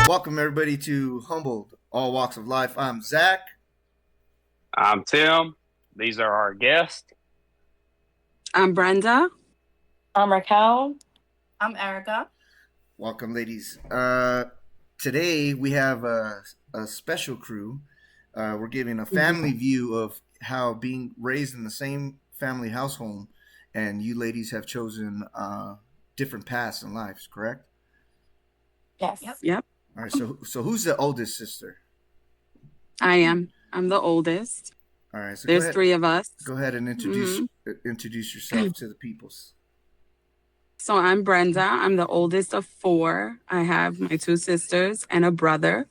Welcome everybody to Humbled, All Walks of Life. I'm Zach. I'm Tim. These are our guests. I'm Brenda. I'm Raquel. I'm Erika. Welcome, ladies. Today we have a special crew. We're giving a family view of how being raised in the same family household, and you ladies have chosen different paths in life, correct? Yes. Yep. All right. So who's the oldest sister? I am. I'm the oldest. All right. So There's three of us. Go ahead and introduce yourself to the peoples. So I'm Brenda. I'm the oldest of four. I have my two sisters and a brother.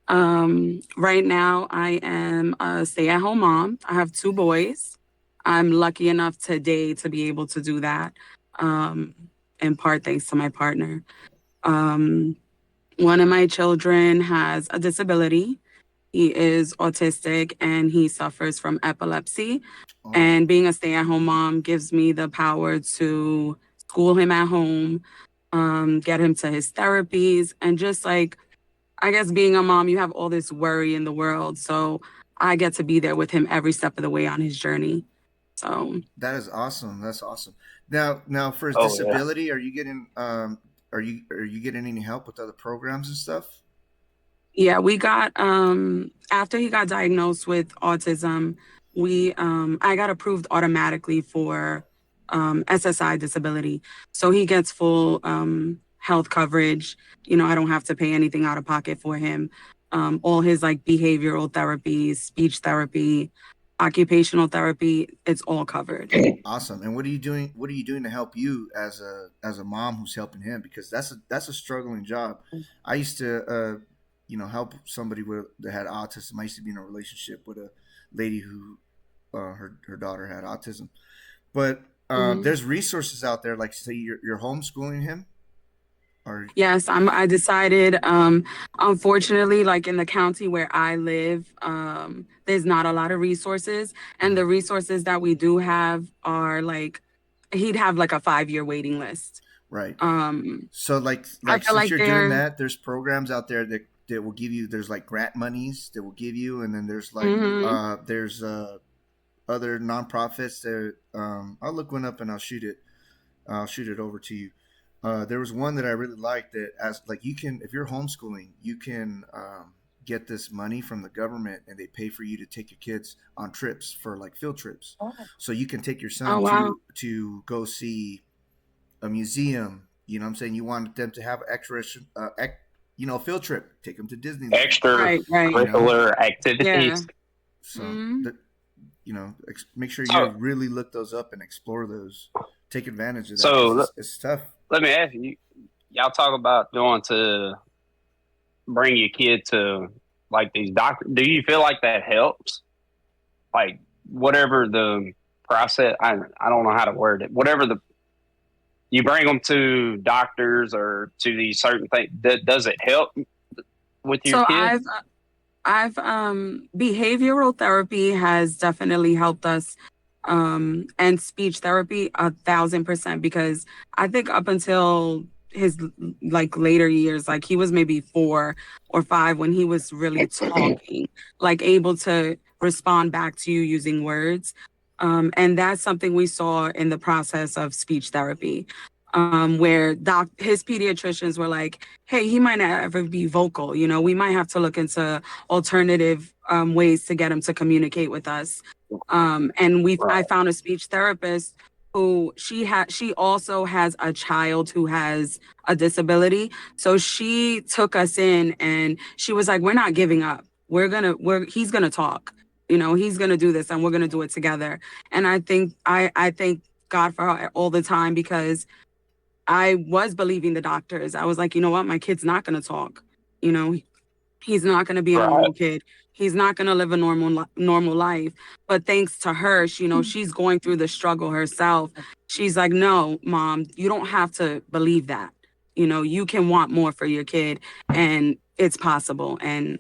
Right now, I am a stay-at-home mom. I have two boys. I'm lucky enough today to be able to do that, in part thanks to my partner. One of my children has a disability. He is autistic and he suffers from epilepsy. Oh. And being a stay-at-home mom gives me the power to school him at home, get him to his therapies, and just like, I guess being a mom, you have all this worry in the world. So I get to be there with him every step of the way on his journey. So that is awesome. That's awesome. Now for his disability, yeah. Are you getting any help with other programs and stuff? Yeah, we got after he got diagnosed with autism, I got approved automatically for SSI disability. So he gets full health coverage. I don't have to pay anything out of pocket for him. All his like behavioral therapies, speech therapy, occupational therapy, it's all covered. Awesome. And what are you doing to help you as a mom who's helping him? Because that's a struggling job. I used to help somebody that had autism. I used to be in a relationship with a lady who her daughter had autism. But there's resources out there, like say you're homeschooling him. Yes, I decided, unfortunately, like in the county where I live, there's not a lot of resources. And the resources that we do have are like, he'd have like a 5-year waiting list. Right. So like since you're doing that, there's programs out there that will give you, there's like grant monies that will give you. And then there's like, there's other nonprofits that, I'll look one up and I'll shoot it over to you. There was one that I really liked that as like you can, if you're homeschooling, you can get this money from the government and they pay for you to take your kids on trips for like field trips. Oh. So you can take your son to go see a museum. You know what I'm saying? You want them to have extra, field trip. Take them to Disney. Extra curricular activities. Yeah. So, make sure you really look those up and explore those. Take advantage of that. So it's tough. Let me ask you, y'all talk about going to bring your kid to like these doctors. Do you feel like that helps? Like whatever the process, I don't know how to word it. You bring them to doctors or to these certain things. Does it help with your kids? I've behavioral therapy has definitely helped us. And speech therapy 1,000%, because I think up until his like later years, like he was maybe 4 or 5 when he was really talking, like able to respond back to you using words. And that's something we saw in the process of speech therapy, where his pediatricians were like, hey, he might not ever be vocal. We might have to look into alternative ways to get him to communicate with us. I found a speech therapist who she also has a child who has a disability. So she took us in and she was like, we're not giving up. He's going to talk, he's going to do this and we're going to do it together. And I think, I thank God for her all the time, because I was believing the doctors. I was like, you know what? My kid's not going to talk. He's not going to be a normal kid. He's not going to live a normal life. But thanks to her, she's going through the struggle herself. She's like, no, Mom, you don't have to believe that. You can want more for your kid and it's possible. And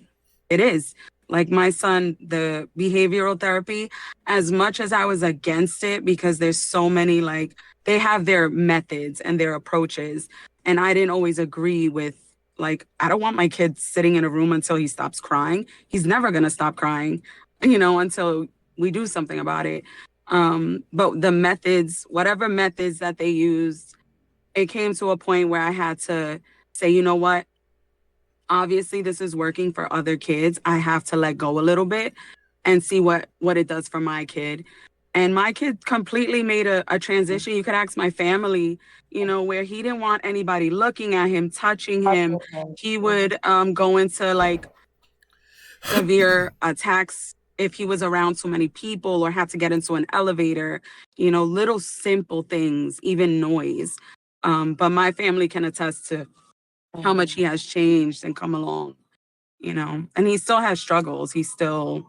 it is. Like my son, the behavioral therapy, as much as I was against it, because there's so many, like, they have their methods and their approaches. And I didn't always agree with Like, I don't want my kid sitting in a room until he stops crying. He's never going to stop crying, you know, until we do something about it. But the methods, whatever methods that they used, it came to a point where I had to say, you know what? Obviously, this is working for other kids. I have to let go a little bit and see what it does for my kid. And my kid completely made a transition. You could ask my family, you know, where he didn't want anybody looking at him, touching him. He would go into like severe attacks if he was around too many people or had to get into an elevator, you know, little simple things, even noise. But my family can attest to how much he has changed and come along, you know, and he still has struggles. I still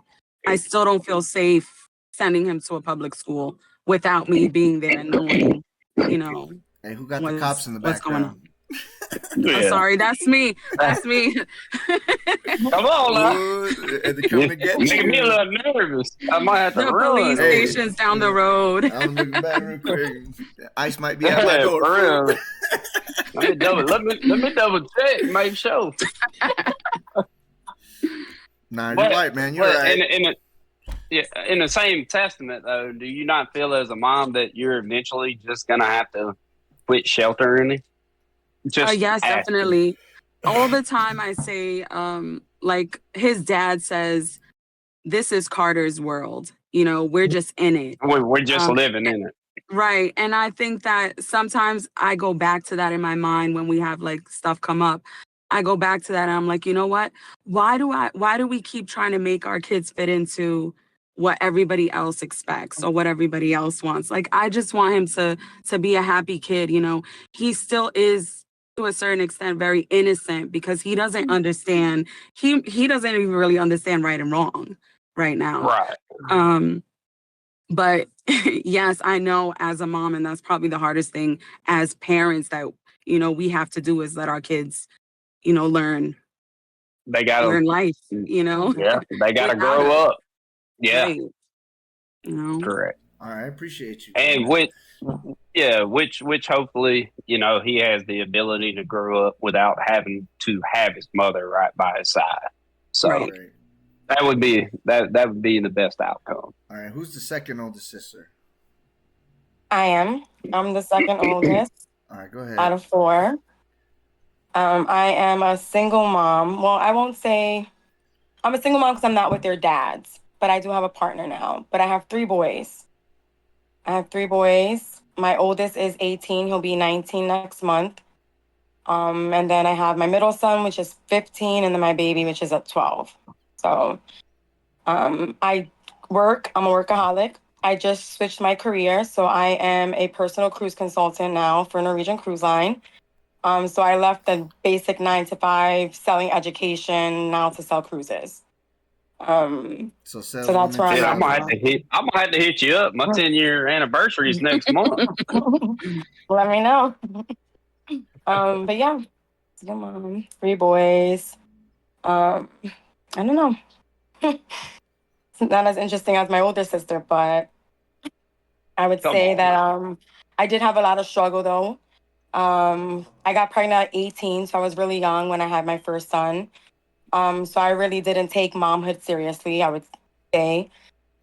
don't feel safe sending him to a public school without me being there and knowing, you know, hey, who got the cops in the what's going background? on. Yeah. Oh, sorry, that's me. That's me. Come on, now. And they're coming to get you. Making me a little nervous. I might have to the run. Police station's down the road. I'm looking back real quick. Ice might be at my door. For real. Let me double check, make sure. Nah, you're right, man. You're right. In the same testament, though, do you not feel as a mom that you're eventually just gonna have to quit sheltering? Yes, definitely. All the time I say, like his dad says, this is Carter's world. You know, we're just in it. We're just living in it. Right. And I think that sometimes I go back to that in my mind when we have like stuff come up. I go back to that and I'm like, you know what? Why do we keep trying to make our kids fit into what everybody else expects or what everybody else wants? Like, I just want him to be a happy kid. You know, he still is to a certain extent very innocent because he doesn't understand. He doesn't even really understand right and wrong right now. Right. But yes, I know as a mom, and that's probably the hardest thing as parents that, you know, we have to do is let our kids, you know, learn. They got to learn life, you know? Yeah, they got to grow up. Yeah. Right. You know? Correct. All right, I appreciate you. And which hopefully, you know, he has the ability to grow up without having to have his mother right by his side. So right. that would be the best outcome. All right, who's the second oldest sister? I am. I'm the second oldest. All right, go ahead. Out of 4. I am a single mom. Well, I won't say I'm a single mom because I'm not with their dads, but I do have a partner now. But I have 3 boys. My oldest is 18. He'll be 19 next month. And then I have my middle son, which is 15, and then my baby, which is at 12. So I work. I'm a workaholic. I just switched my career. So I am a personal cruise consultant now for Norwegian Cruise Line. So I left the basic 9-to-5 selling education now to sell cruises. So that's where I'm at. I'm gonna have to hit you up. My 10-year anniversary is next month. Let me know. But yeah, good mom, 3 boys. I don't know. It's not as interesting as my older sister, but I would say that I did have a lot of struggle though. I got pregnant at 18, so I was really young when I had my first son. So I really didn't take momhood seriously, I would say.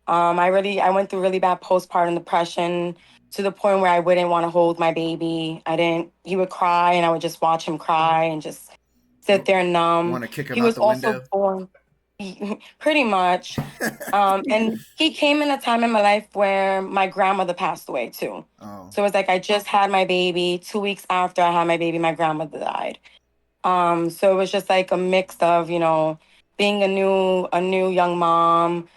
I went through really bad postpartum depression to the point where I wouldn't want to hold my baby. He would cry and I would just watch him cry and just sit there numb. Want to kick him he out was the also window? born pretty much. And he came in a time in my life where my grandmother passed away too. Oh. So it was like I just had my baby. 2 weeks after I had my baby, my grandmother died. So it was just like a mix of, you know, being a new young mom,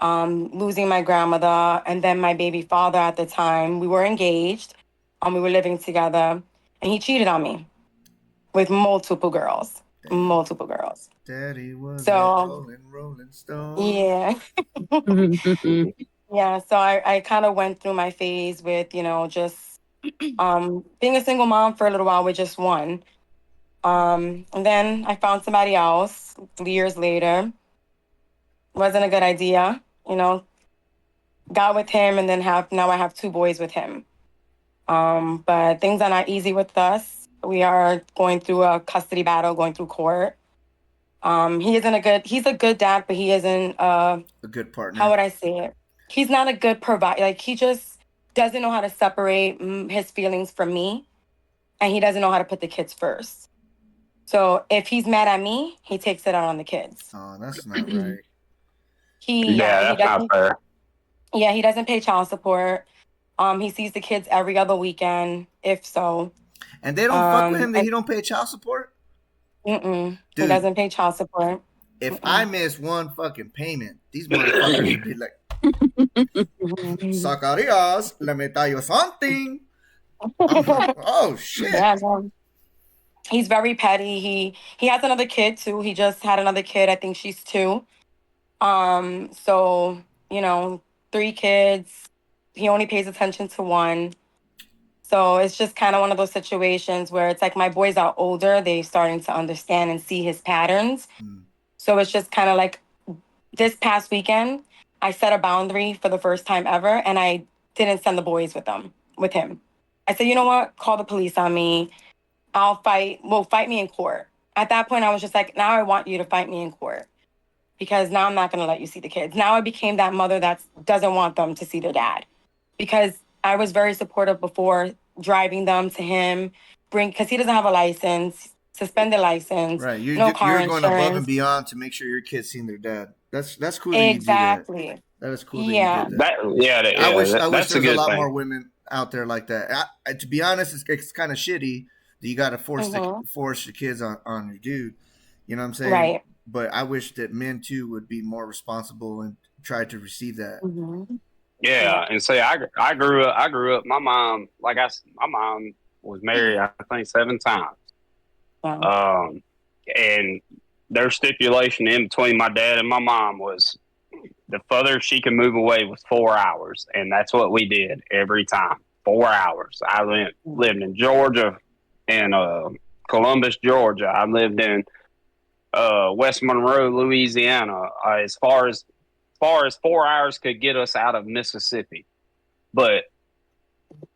losing my grandmother, and then my baby father at the time. We were engaged, we were living together, and he cheated on me with multiple girls. Daddy was so rolling stone. Yeah. Yeah, so I kind of went through my phase with, you know, just being a single mom for a little while with just one. And then I found somebody else 3 years later. Wasn't a good idea, you know. Got with him and then now I have 2 boys with him. But things are not easy with us. We are going through a custody battle, going through court. He's a good dad, but he isn't a good partner. How would I say it? He's not a good provider. Like, he just doesn't know how to separate his feelings from me, and he doesn't know how to put the kids first. So if he's mad at me, he takes it out on the kids. Oh, that's not right. That's not fair. Yeah, he doesn't pay child support. He sees the kids every other weekend, if so. And they don't fuck with him that he don't pay child support? Dude, he doesn't pay child support. If I miss one fucking payment, these motherfuckers would be like, Zacarias, let me tell you something. Oh, shit. Yeah, he's very petty. He has another kid, too. He just had another kid. I think she's 2. So, 3 kids. He only pays attention to 1. So it's just kind of one of those situations where it's like my boys are older. They're starting to understand and see his patterns. So it's just kind of like this past weekend, I set a boundary for the first time ever, and I didn't send the boys with him. I said, you know what? Call the police on me. I'll fight. Well, fight me in court. At that point, I was just like, now I want you to fight me in court, because now I'm not going to let you see the kids. Now I became that mother that doesn't want them to see their dad, because I was very supportive before, driving them to him, because he doesn't have a license, suspended license, right? You're going above and beyond to make sure your kids seen their dad. That's cool. Exactly. That is cool. Yeah. I wish there's a lot more women out there like that. To be honest, it's kind of shitty that you got to force your kids on your dude. You know what I'm saying? Right. But I wish that men too would be more responsible and try to receive that. Yeah, and say I grew up. My mom, my mom was married, I think 7 times. Wow. And their stipulation in between my dad and my mom was the further she could move away was 4 hours, and that's what we did every time. 4 hours. I lived in Georgia, in Columbus, Georgia. I lived in West Monroe, Louisiana. As far as 4 hours could get us out of Mississippi. But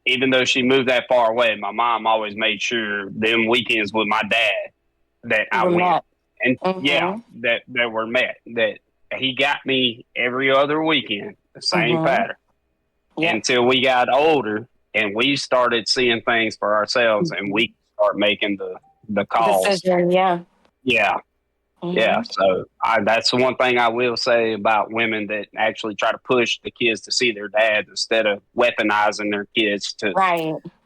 even though she moved that far away, my mom always made sure them weekends with my dad that I went. And that were met. That he got me every other weekend, the same pattern. Until we got older and we started seeing things for ourselves and we start making the calls. Decision, yeah. Yeah, so that's the one thing I will say about women that actually try to push the kids to see their dad instead of weaponizing their kids to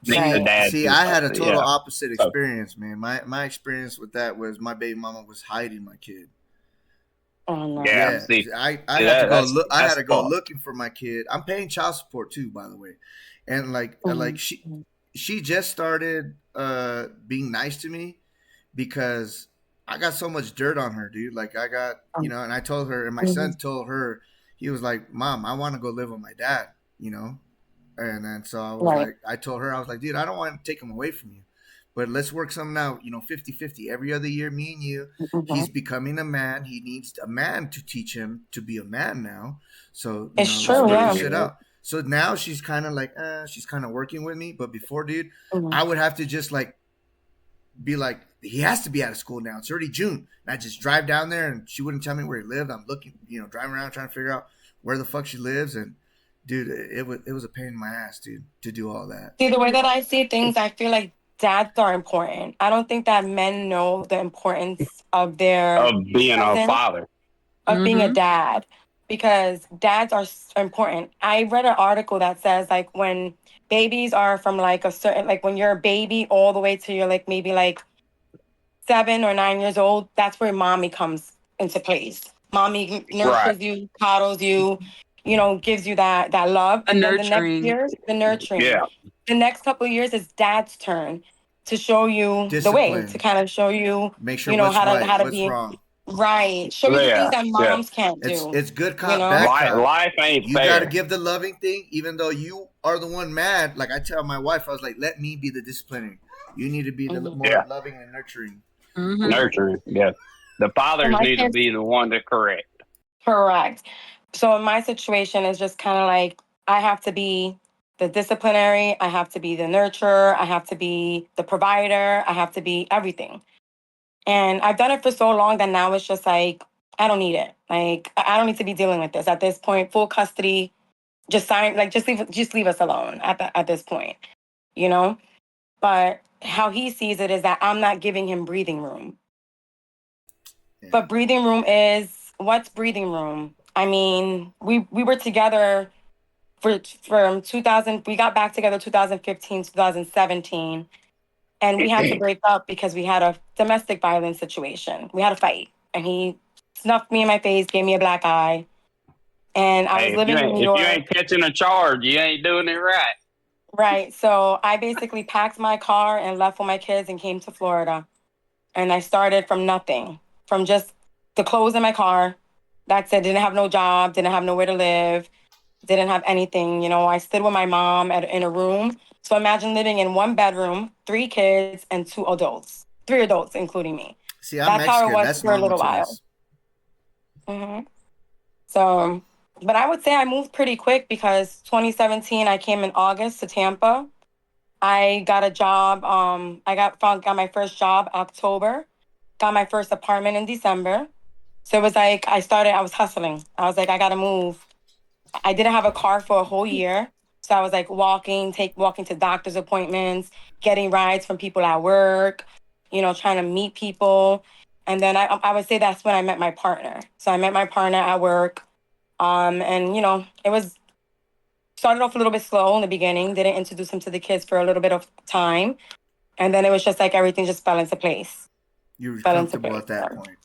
make the dad. See, I had a total opposite experience, man. My experience with that was my baby mama was hiding my kid. Oh no! Yeah, I had to go look. I had to go looking for my kid. I'm paying child support too, by the way, and like she just started being nice to me because I got so much dirt on her, dude. Like I got, and I told her, and my son told her, he was like, "Mom, I want to go live with my dad," And then so I was I told her, I was like, "Dude, I don't want to take him away from you, but let's work something out, 50-50. Every other year, me and you, he's becoming a man. He needs a man to teach him to be a man now. So it's true, shit out." So now she's kind of like, she's kind of working with me. But before, dude, I would have to just be like, he has to be out of school now. It's already June. And I just drive down there and she wouldn't tell me where he lived. I'm looking, driving around trying to figure out where the fuck she lives. And dude, it was a pain in my ass, dude, to do all that. See, the way that I see things, I feel like dads are important. I don't think that men know the importance of being a father, of being a dad, because dads are important. I read an article that says when babies are from a certain, when you're a baby all the way to you're maybe 7 or 9 years old, that's where mommy comes into place. Mommy nurtures you, coddles you, gives you that love. And then nurturing. the next year, the nurturing. Yeah. The next couple of years is dad's turn to show you discipline. The way, to kind of show you, make sure how to what's be wrong. Right. Show you things that moms can't do. It's good cop, bad cop. Life ain't fair. You got to give the loving thing, even though you are the one mad. Like I tell my wife, I was like, let me be the disciplinary. You need to be the more loving and nurturing. Nurturing, yeah. The fathers need to be the one to correct. Correct. So in my situation, it's just kind of I have to be the disciplinary. I have to be the nurturer. I have to be the provider. I have to be everything. And I've done it for so long that now it's just like, I don't need it. Like, I don't need to be dealing with this at this point. Full custody, just sign, like, just leave us alone at this point, you know? But how he sees it is that I'm not giving him breathing room. Yeah. But breathing room is, what's breathing room? I mean, we were together from 2000, we got back together 2015, 2017. And we had to break up because we had a domestic violence situation. We had a fight. And he snuffed me in my face, gave me a black eye. And I was living in New York. If you ain't catching a charge, you ain't doing it right. Right. So I basically packed my car and left with my kids and came to Florida. And I started from nothing, from just the clothes in my car. That's it. Didn't have no job, didn't have nowhere to live, didn't have anything. You know, I stood with my mom in a room. So imagine living in one bedroom, 3 kids and 2 adults, 3 adults, including me. See, I'm Mexican. How it was That's for a little while. Mm-hmm. So, but I would say I moved pretty quick because 2017, I came in August to Tampa. I got a job. I got my first job October, got my first apartment in December. So it was like, I was hustling. I was like, I got to move. I didn't have a car for a whole year. So I was like walking to doctor's appointments, getting rides from people at work, you know, trying to meet people. And then I would say that's when I met my partner. So I met my partner at work. And, you know, started off a little bit slow in the beginning. Didn't introduce him to the kids for a little bit of time. And then it was just like everything just fell into place. You were comfortable at that point.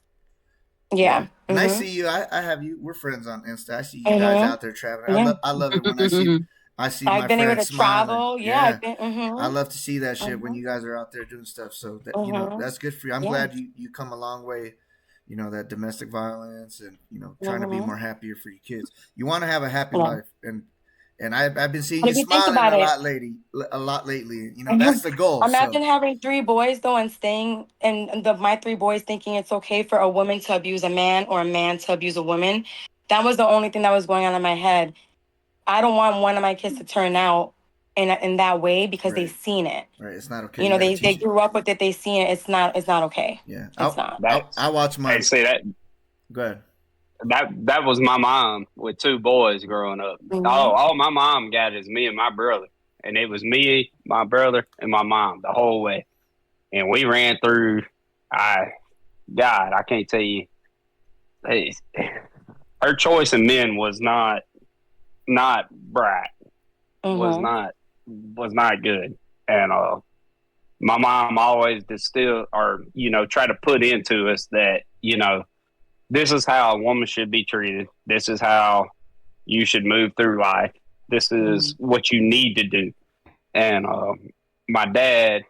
Yeah. And I see you. I have you. We're friends on Insta. I see you guys out there traveling. Yeah. I love it when I see my friends smiling. I've been able to travel. Yeah. I love to see that shit when you guys are out there doing stuff. So that, you know, that's good for you. I'm glad you come a long way. You know, that domestic violence and, you know, trying to be more happier for your kids. You want to have a happy life. And I've been seeing you smiling a lot lately. You know, that's the goal. Imagine having 3 boys though and staying and my 3 boys thinking it's okay for a woman to abuse a man or a man to abuse a woman. That was the only thing that was going on in my head. I don't want one of my kids to turn out in that way because they've seen it. Right. It's not okay. You know, they grew up with it, they've seen it. It's not okay. Yeah. It's not. I watch my say that. Go ahead. That was my mom with 2 boys growing up. Mm-hmm. All my mom got is me and my brother. And it was me, my brother, and my mom the whole way. And we ran through, I can't tell you. Hey, her choice in men was not bright. Was not good. And my mom always distilled or, you know, try to put into us that, you know, this is how a woman should be treated. This is how you should move through life. This is what you need to do. And my dad,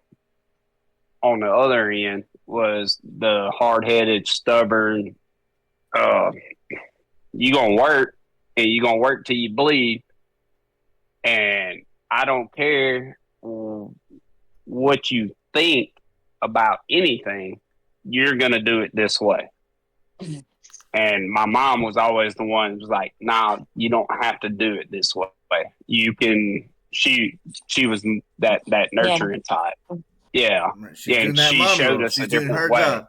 on the other end, was the hard-headed, stubborn, you going to work, and you going to work till you bleed. And I don't care what you think about anything. You're going to do it this way. And my mom was always the one who was like, "Nah, you don't have to do it this way. You can." She was that nurturing type. Yeah, and she showed us a different way. Job.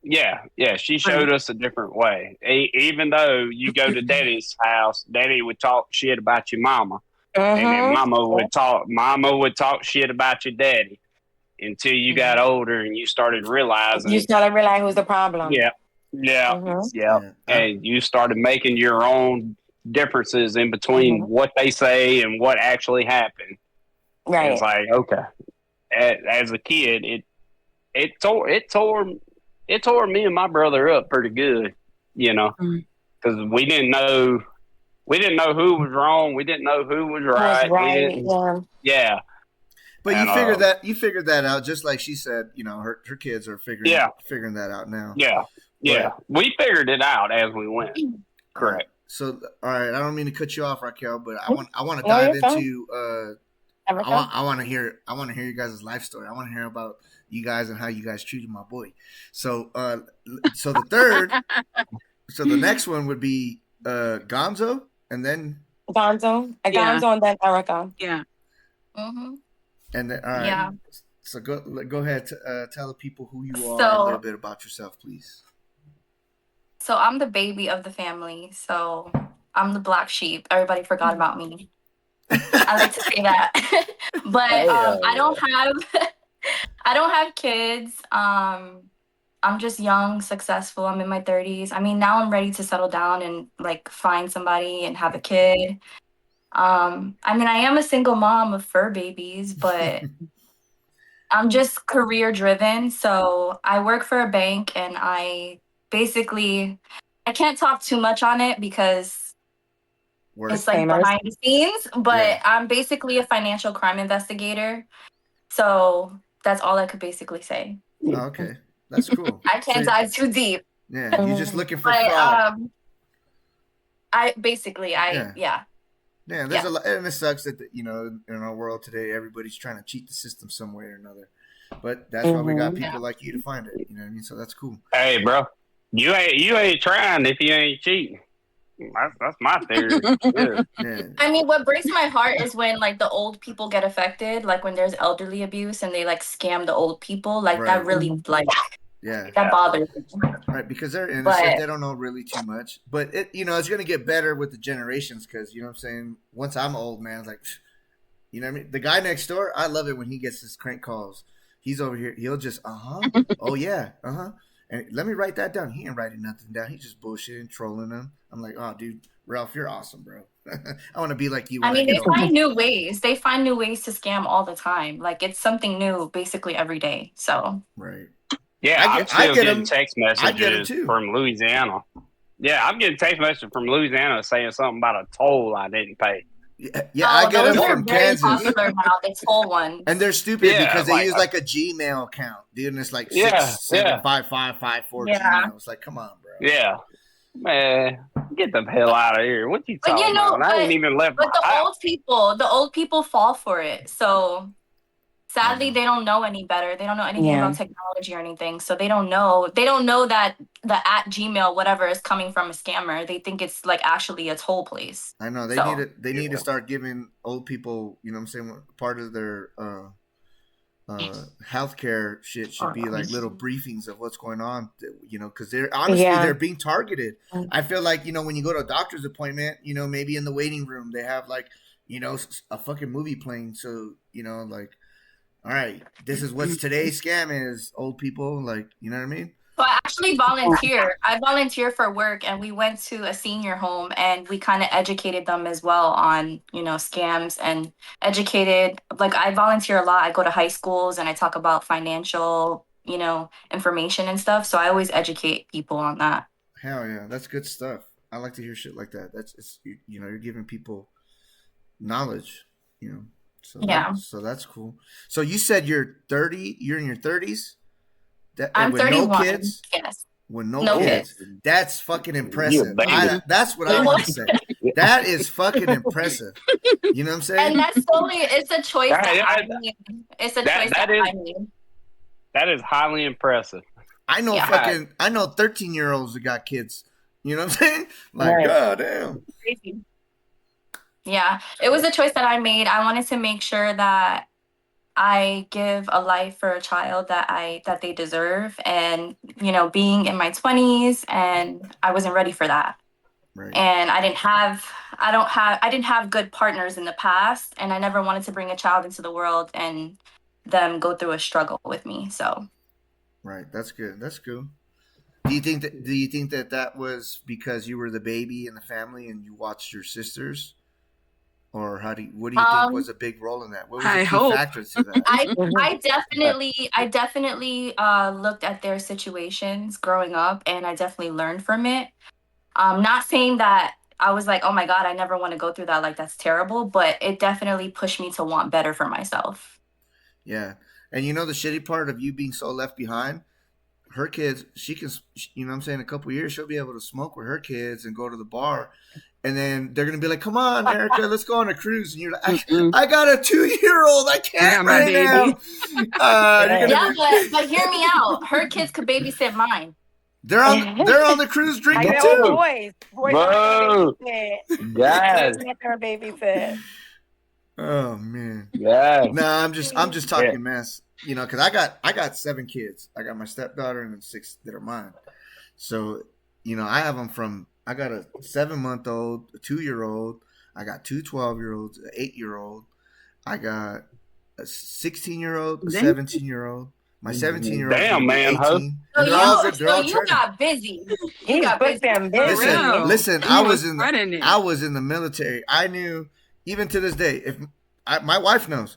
Yeah. She showed us a different way. Even though you go to Daddy's house, Daddy would talk shit about your mama, and then Mama would talk shit about your daddy until you got older and you started realizing. You started realizing who's the problem. Yeah. And you started making your own differences in between what they say and what actually happened. Right. And it's like, okay. As a kid, it tore me and my brother up pretty good, you know, because we didn't know who was wrong. We didn't know who was right. Yeah. But you figured that out, just like she said. You know, her kids are figuring that out now. Yeah. We figured it out as we went. Correct. So, all right. I don't mean to cut you off, Raquel, but I want to dive into. I want to hear you guys' life story. I want to hear about you guys and how you guys treated my boy. So the next one would be Gonzo, and then Gonzo, and then Erika. Yeah. Mm-hmm. And then, all right. Yeah. So go ahead. Tell the people who you are, a little bit about yourself, please. So I'm the baby of the family. So I'm the black sheep. Everybody forgot about me. I like to say that. But I don't have kids. I'm just young, successful. I'm in my 30s. I mean, now I'm ready to settle down and like find somebody and have a kid. I mean, I am a single mom of fur babies, but I'm just career driven. So I work for a bank, and I can't talk too much on it because it's like behind the scenes, but I'm basically a financial crime investigator. So that's all I could basically say. Oh, okay. That's cool. I can't dive too deep. Yeah, you're just looking for fraud. Yeah. Yeah, there's a lot, and it sucks that in our world today, everybody's trying to cheat the system some way or another. But that's why we got people like you to find it. You know what I mean? So that's cool. Hey, bro, you ain't trying if you ain't cheating. That's my theory. Yeah. I mean, what breaks my heart is when like the old people get affected, like when there's elderly abuse and they like scam the old people. Like that really that bothers me. Right, because they're innocent, they don't know really too much. But it's gonna get better with the generations because you know what I'm saying. Once I'm old, man, like, you know what I mean. The guy next door, I love it when he gets his crank calls. He's over here. He'll just oh yeah, and let me write that down. He ain't writing nothing down. He's just bullshitting, trolling them. I'm like, oh, dude, Ralph, you're awesome, bro. I want to be like you. I mean, they find new ways. They find new ways to scam all the time. Like it's something new, basically every day. So right. Yeah, I'm still getting text messages from Louisiana. Yeah, I'm getting text messages from Louisiana saying something about a toll I didn't pay. Yeah, I get them from Kansas. Popular now, the toll ones. And they're stupid because they use like a Gmail account, dude, and it's like 6755554 Gmail. It's like, come on, bro. Yeah, man, get the hell out of here. What you talking about? I ain't even left. But the old people fall for it. So sadly, they don't know any better. They don't know anything about technology or anything. So they don't know that the @Gmail whatever is coming from a scammer. They think it's like actually a toll place. I know they need to start giving old people, you know what I'm saying, part of their healthcare shit should be like little briefings of what's going on, because they're being targeted. I feel like, when you go to a doctor's appointment, maybe in the waiting room they have like, a fucking movie playing. So, like, all right, this is what today's scam is, old people, like, you know what I mean? So I actually volunteer. I volunteer for work, and we went to a senior home, and we kind of educated them as well on, scams and educated. Like I volunteer a lot. I go to high schools and I talk about financial, information and stuff. So I always educate people on that. Hell yeah, that's good stuff. I like to hear shit like that. You're giving people knowledge, So so that's cool. So you said you're 30. You're in your 30s. I'm 31. No kids. Yes. With no kids. That's fucking impressive. That's what I want to say. That is fucking impressive. You know what I'm saying? And it's a choice that I made. It's a choice that I made. That is highly impressive. I know 13-year-olds that got kids. You know what I'm saying? Like, God damn. Crazy. Yeah, it was a choice that I made. I wanted to make sure that I give a life for a child that they deserve, and being in my 20s, and I wasn't ready for that. Right. And I didn't have good partners in the past, and I never wanted to bring a child into the world and them go through a struggle with me. So. Right. That's good. That's cool. Do you think that was because you were the baby in the family and you watched your sisters? Or what do you think was a big role in that? What was the key factors to that? I definitely looked at their situations growing up, and I definitely learned from it. Not saying that I was like, oh my God, I never want to go through that. Like, that's terrible. But it definitely pushed me to want better for myself. Yeah. And the shitty part of you being so left behind, her kids, she can, in a couple of years, she'll be able to smoke with her kids and go to the bar. And then they're going to be like, come on, Erika, let's go on a cruise. And you're like, I got a 2-year-old. I can't right now. But hear me out. Her kids could babysit mine. They're on the cruise drinking I too. know, boys Bro. Yes. babysit. Oh man. Yeah. Nah, I'm just talking mess. You know, because I got 7 kids. I got my stepdaughter and then 6 that are mine. So, you know, I have them from. I got a 7-month-old, a 2-year-old. I got 2 12-year-olds, an 8-year-old. I got a 16-year-old, a 17-year-old. My 17-year-old. Damn, man, 18. So And they're all good. They're all you turning. got busy. He's booked and busy. Listen. I was in the military. I knew, even to this day, my wife knows,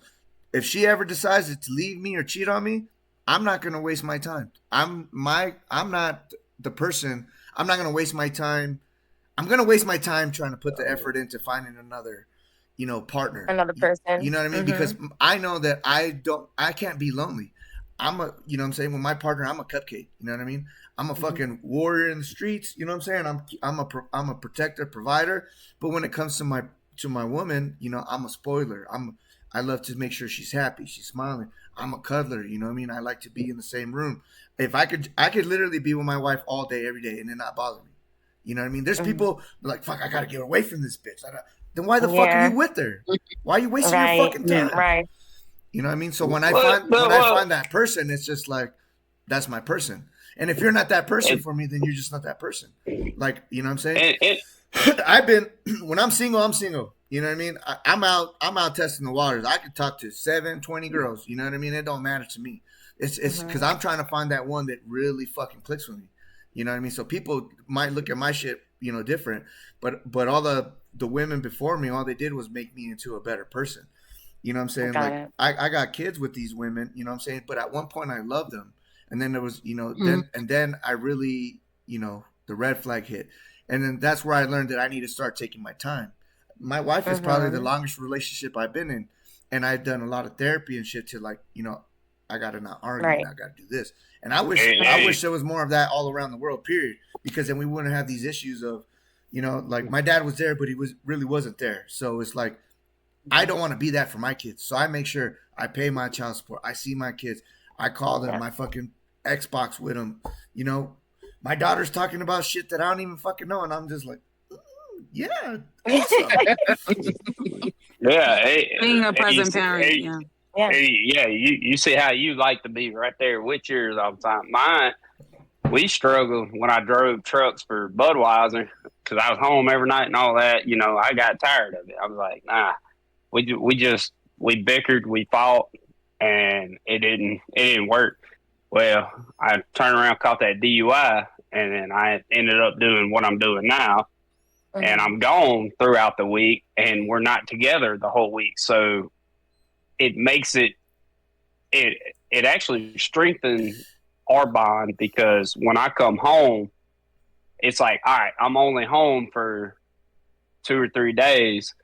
if she ever decides to leave me or cheat on me, I'm not going to waste my time. I'm not the person. I'm not going to waste my time. I'm going to waste my time trying to put the effort into finding another, you know, partner, Another person. You know what I mean? Because I know that I can't be lonely. You know what I'm saying? With my partner, I'm a cupcake. You know what I mean? I'm a fucking warrior in the streets. You know what I'm saying? I'm a protector, provider. But when it comes to my woman, you know, I'm a spoiler. I love to make sure she's happy, she's smiling. I'm a cuddler. You know what I mean? I like to be in the same room. If I could literally be with my wife all day, every day, and it not bother me. You know what I mean? There's people like, fuck, I gotta get away from this bitch. Then why the fuck are you with her? Why are you wasting your fucking time? Right. You know what I mean? So when I find that person, it's just like, that's my person. And if you're not that person for me, then you're just not that person. Like, you know what I'm saying? When I'm single, I'm single. You know what I mean? I'm out testing the waters. I could talk to 7, 20 girls. You know what I mean? It don't matter to me. It's because I'm trying to find that one that really fucking clicks with me. You know what I mean? So people might look at my shit, you know, different. But all the women before me, all they did was make me into a better person. You know what I'm saying? I got kids with these women, you know what I'm saying? But at one point I loved them. And then there was, you know, then I really, you know, the red flag hit. And then that's where I learned that I need to start taking my time. My wife is probably the longest relationship I've been in. And I've done a lot of therapy and shit to, like, you know, I got to not argue. Right. I got to do this. And I wish there was more of that all around the world, period. Because then we wouldn't have these issues of, you know, like my dad was there, but he really wasn't there. So it's like, I don't want to be that for my kids. So I make sure I pay my child support. I see my kids. I call them my fucking Xbox with them. You know, my daughter's talking about shit that I don't even fucking know. And I'm just like, yeah. Awesome. Yeah. Being a present parent. You see how you like to be right there with yours all the time. Mine, we struggled when I drove trucks for Budweiser because I was home every night and all that. You know, I got tired of it. I was like, nah. We bickered, we fought, and it didn't work. Well, I turned around, caught that DUI, and then I ended up doing what I'm doing now. And I'm gone throughout the week, and we're not together the whole week. So it makes it actually strengthens our bond, because when I come home, it's like, all right, I'm only home for 2 or 3 days.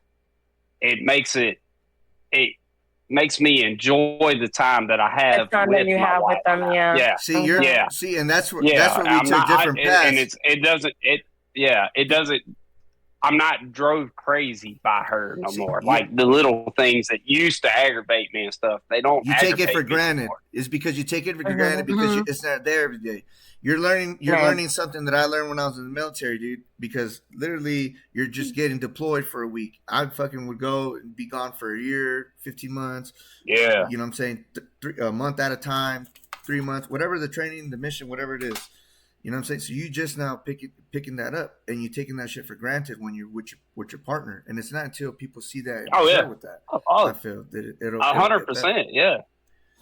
It makes me enjoy the time that I have with my wife. With them, yeah. See, and that's where we took different paths. It doesn't. I'm not drove crazy by her no more. Like the little things that used to aggravate me and stuff, they don't. You take it for granted. It's because you take it for granted because it's not there every day. You're learning something that I learned when I was in the military, dude. Because literally, you're just getting deployed for a week. I fucking would go and be gone for a year, 15 months. Yeah, you know what I'm saying? A month at a time, 3 months, whatever the training, the mission, whatever it is. You know what I'm saying? So you just now picking that up, and you're taking that shit for granted when you're with your partner. And it's not until people see that with that. I feel that it'll 100%. Yeah.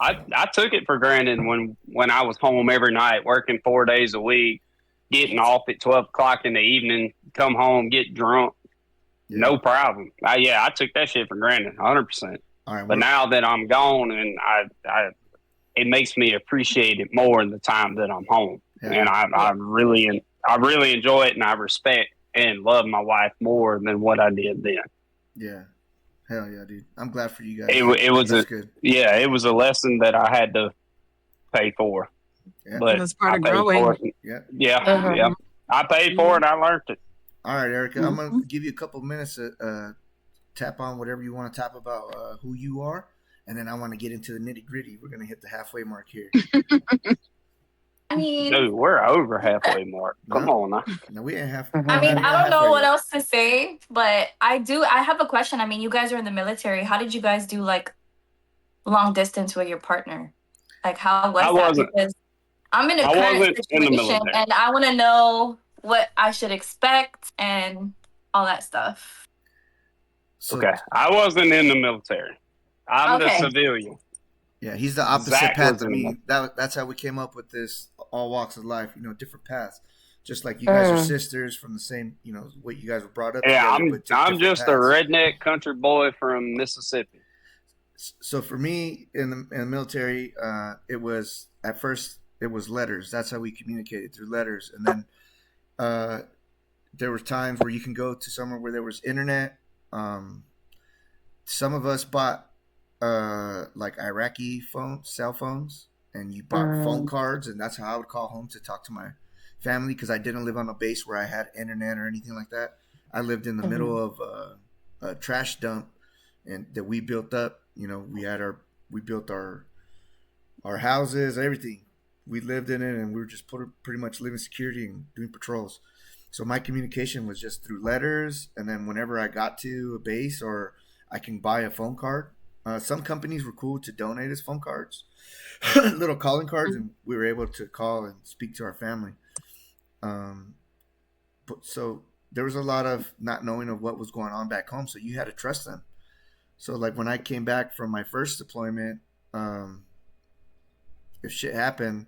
I took it for granted when I was home every night, working 4 days a week, getting off at 12 o'clock in the evening, come home, get drunk. Yeah. No problem. I took that shit for granted, 100%. All right, but now that I'm gone, and it makes me appreciate it more in the time that I'm home. Yeah. And I really enjoy it, and I respect and love my wife more than what I did then. Yeah. Hell yeah, dude. I'm glad for you guys. It was a lesson that I had to pay for. Yeah. But it's part of growing. Yeah. I paid for it. I learned it. All right, Erika. I'm going to give you a couple minutes to tap on whatever you want to tap about who you are. And then I want to get into the nitty gritty. We're going to hit the halfway mark here. I mean, dude, we're over halfway mark. Come on now. No, we ain't half. I mean, I don't know what else to say, but I have a question. I mean, you guys are in the military. How did you guys do like long distance with your partner? Like, how was that? Because I'm in a current situation and I want to know what I should expect and all that stuff. So, okay, I wasn't in the military. I'm the civilian. Yeah, he's the opposite path of me. That's how we came up with this all walks of life, different paths. Just like you guys are sisters from the same, what you guys were brought up. Yeah, together, I'm just a redneck country boy from Mississippi. So for me in the military, it was at first it was letters. That's how we communicated, through letters. And then there were times where you can go to somewhere where there was internet. Some of us bought like Iraqi cell phones, and you bought phone cards, and that's how I would call home to talk to my family, because I didn't live on a base where I had internet or anything like that. I lived in the middle of a trash dump, and that we built up. We built our houses, everything. We lived in it, and we were just pretty much living security and doing patrols. So my communication was just through letters, and then whenever I got to a base or I can buy a phone card. Some companies were cool to donate us phone cards, little calling cards, and we were able to call and speak to our family. So there was a lot of not knowing of what was going on back home, so you had to trust them. So like when I came back from my first deployment, if shit happened,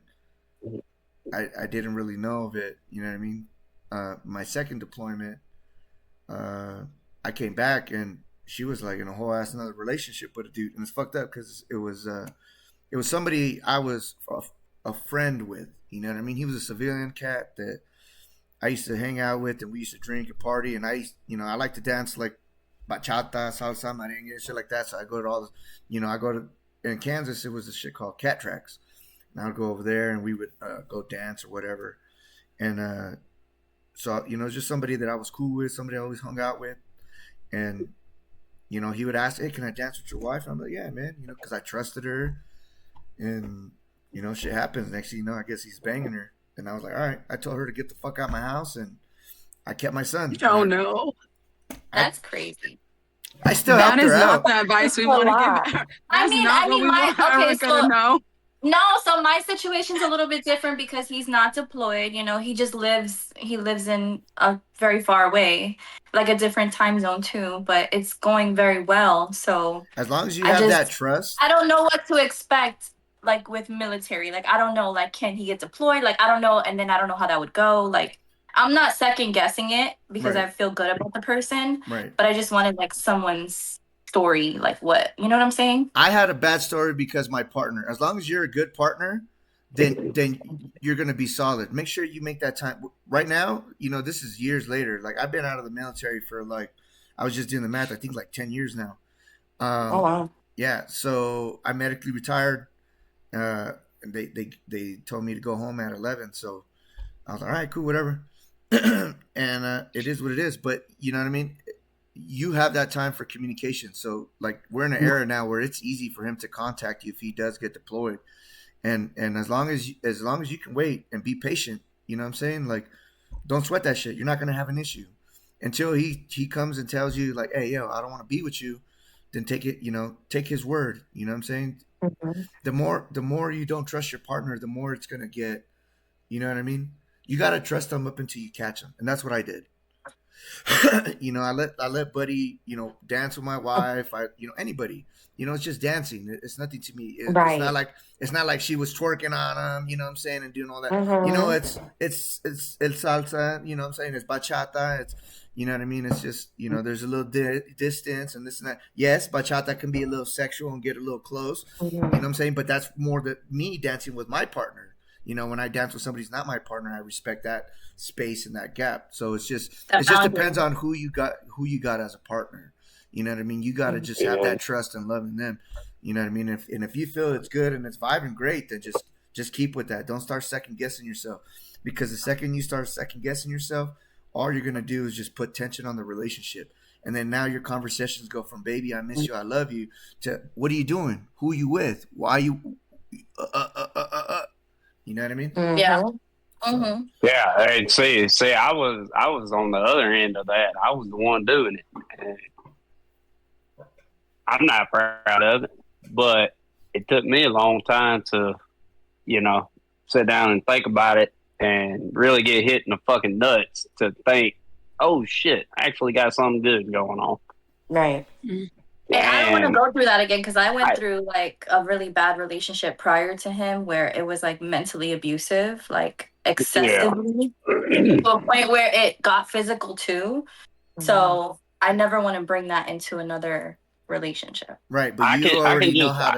I didn't really know of it. You know what I mean? My second deployment, I came back and she was like in a whole ass another relationship with a dude, and it's fucked up because it was somebody I was a friend with. You know what I mean? He was a civilian cat that I used to hang out with, and we used to drink and party. And I like to dance like bachata, salsa, merengue, shit like that. So I go to all the, in Kansas, it was a shit called Cat Tracks. And I would go over there and we would go dance or whatever. And so, just somebody that I was cool with, somebody I always hung out with. And, he would ask, hey, can I dance with your wife? And I'm like, yeah, man, because I trusted her. And, shit happens. Next thing you know, I guess he's banging her. And I was like, all right. I told her to get the fuck out of my house, and I kept my son. Oh, no. That's crazy. I still helped her out. That is not the advice we want to give. I mean, No, so my situation's a little bit different because he's not deployed. He just lives in a very far away, like a different time zone too, but it's going very well. So as long as you have that trust. I don't know what to expect, like with military. Like, I don't know, like, can he get deployed? Like, I don't know. And then I don't know how that would go. Like, I'm not second guessing it because I feel good about the person. Right. But I just wanted like someone's story, like what, you know what I'm saying? I had a bad story because my partner, as long as you're a good partner, then you're going to be solid. Make sure you make that time. Right now, this is years later. Like, I've been out of the military for I was just doing the math, I think like 10 years now. Oh, wow. Yeah. So I medically retired. And they told me to go home at 11. So I was like, all right, cool, whatever. And it is what it is. But you know what I mean? You have that time for communication. So like, we're in an era now where it's easy for him to contact you if he does get deployed. And as long as you can wait and be patient, you know what I'm saying? Like, don't sweat that shit. You're not going to have an issue until he comes and tells you like, hey, yo, I don't want to be with you. Then take it, take his word. You know what I'm saying? Mm-hmm. The more you don't trust your partner, the more it's going to get, you know what I mean? You got to trust them up until you catch them. And that's what I did. I let Buddy, dance with my wife. Anybody, it's just dancing. It's nothing to me. Right. It's not like she was twerking on him, you know what I'm saying, and doing all that. Mm-hmm. It's salsa, you know what I'm saying? It's bachata. It's, you know what I mean? It's just, there's a little distance and this and that. Yes, bachata can be a little sexual and get a little close, you know what I'm saying? But that's more me dancing with my partner. When I dance with somebody who's not my partner, I respect that space and that gap. So it just depends on who you got as a partner. You know what I mean? You got to just have that trust and love in them. You know what I mean? If you feel it's good and it's vibing great, then just keep with that. Don't start second guessing yourself, because the second you start second guessing yourself, all you're going to do is just put tension on the relationship. And then now your conversations go from baby, I miss you, I love you, to what are you doing? Who are you with? Why are you You know what I mean? Mm-hmm. Yeah. Mm-hmm. Yeah, and see, I was on the other end of that. I was the one doing it. And I'm not proud of it, but it took me a long time to, sit down and think about it and really get hit in the fucking nuts to think, oh shit, I actually got something good going on. Right. And I don't want to go through that again because I went through like a really bad relationship prior to him where it was like mentally abusive, like excessively to a point where it got physical too. Mm-hmm. So I never want to bring that into another relationship. Right, but you already know how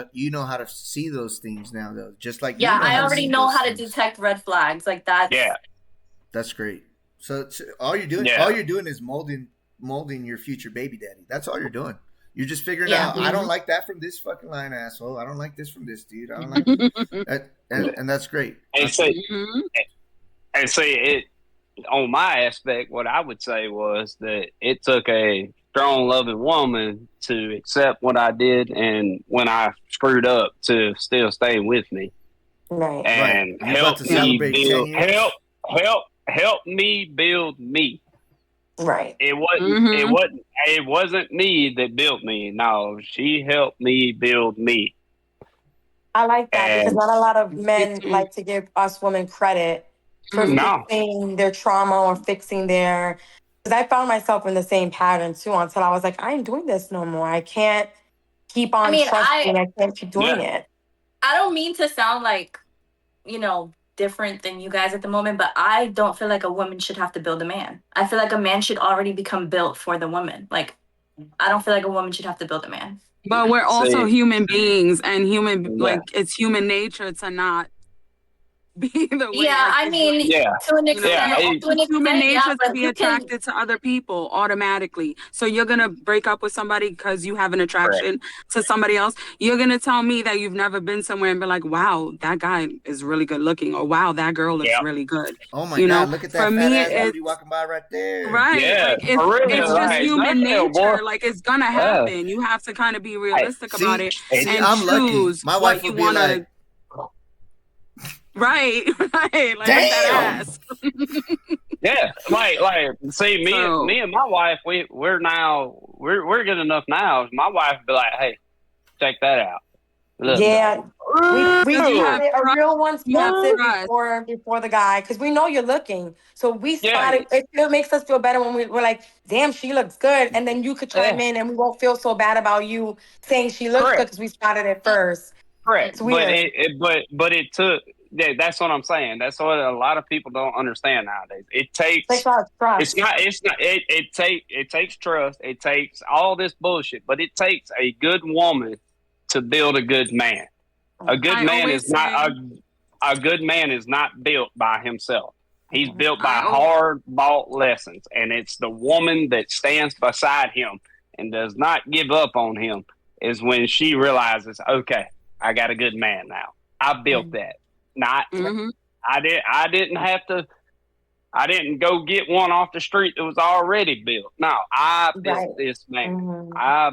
to see those things now, though. Just like I already know how to detect red flags. Like that's that's great. So all you're doing is molding your future baby daddy. That's all you're doing. You're just figuring out. I don't like that from this fucking line, asshole. I don't like this from this dude. I don't like that, and that's great. And see, it on my aspect. What I would say was that it took a strong, loving woman to accept what I did, and when I screwed up, to still stay with me, right, and help me build, help me build me. Right. It wasn't me that built me. No, she helped me build me. I like that because not a lot of men like to give us women credit for fixing their trauma or fixing their. Because I found myself in the same pattern too until I was like, I ain't doing this no more. I can't keep on trusting. I can't keep doing it. I don't mean to sound like, different than you guys at the moment, but I don't feel like a woman should have to build a man. I feel like a man should already become built for the woman. Like, I don't feel like a woman should have to build a man. But we're also human beings, and it's human nature to not be the way. Yeah, I mean, to an extent, it's human nature to be attracted to other people automatically. So you're gonna break up with somebody because you have an attraction to somebody else. You're gonna tell me that you've never been somewhere and be like, "Wow, that guy is really good looking," or "Wow, that girl looks really good." Oh my god, look at that fat ass booty walking by right there. Right, it's just human nature. Like it's gonna happen. You have to kind of be realistic about it and I'm choose lucky. My wife would be like. Right, like that ass. See, me and my wife, we're good enough now. My wife would be like, "Hey, check that out." Look, we have a real one spots it before the guy because we know you're looking. So we spot it. It makes us feel better when we're like, "Damn, she looks good," and then you could chime in, and we won't feel so bad about you saying she looks good because we spotted it first. Correct, but it took. Yeah, that's what I'm saying. That's what a lot of people don't understand nowadays. It takes trust. It takes trust. It takes all this bullshit, but it takes a good woman to build a good man. A good man is not built by himself. He's built by hard bought lessons, and it's the woman that stands beside him and does not give up on him is when she realizes, okay, I got a good man now. I built that. I didn't go get one off the street that was already built. No, I built this man. I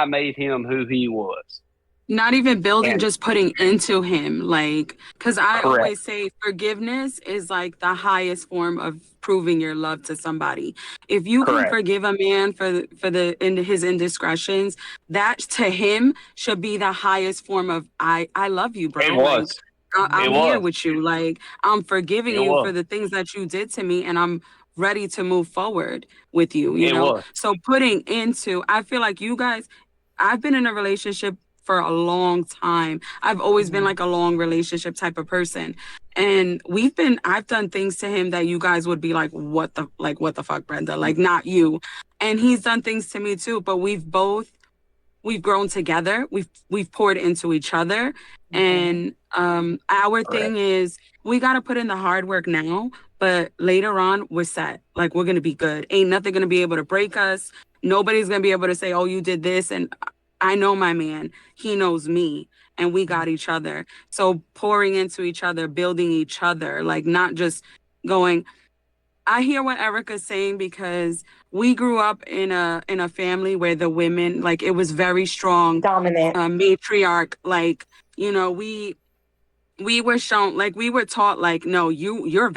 made him who he was. Not even building, just putting into him, like, because I always say forgiveness is like the highest form of proving your love to somebody. If you can forgive a man for his indiscretions, that to him should be the highest form of I love you, bro. It was. I'm here with you. Like, I'm forgiving you for the things that you did to me, and I'm ready to move forward with you, you know? So putting into, I feel like you guys, I've been in a relationship for a long time. I've always been like a long relationship type of person. And I've done things to him that you guys would be like, what the fuck, Brenda? Like, not you. And he's done things to me too, but we've grown together. We've poured into each other. And our thing is we got to put in the hard work now, but later on we're set. Like, we're going to be good. Ain't nothing going to be able to break us. Nobody's going to be able to say, oh, you did this. And I know my man, he knows me, and we got each other. So pouring into each other, building each other, like not just going. I hear what Erika's saying because we grew up in a family where the women, like, it was very strong, dominant, matriarch. Like, you know, we were shown, like, we were taught, like, no, you're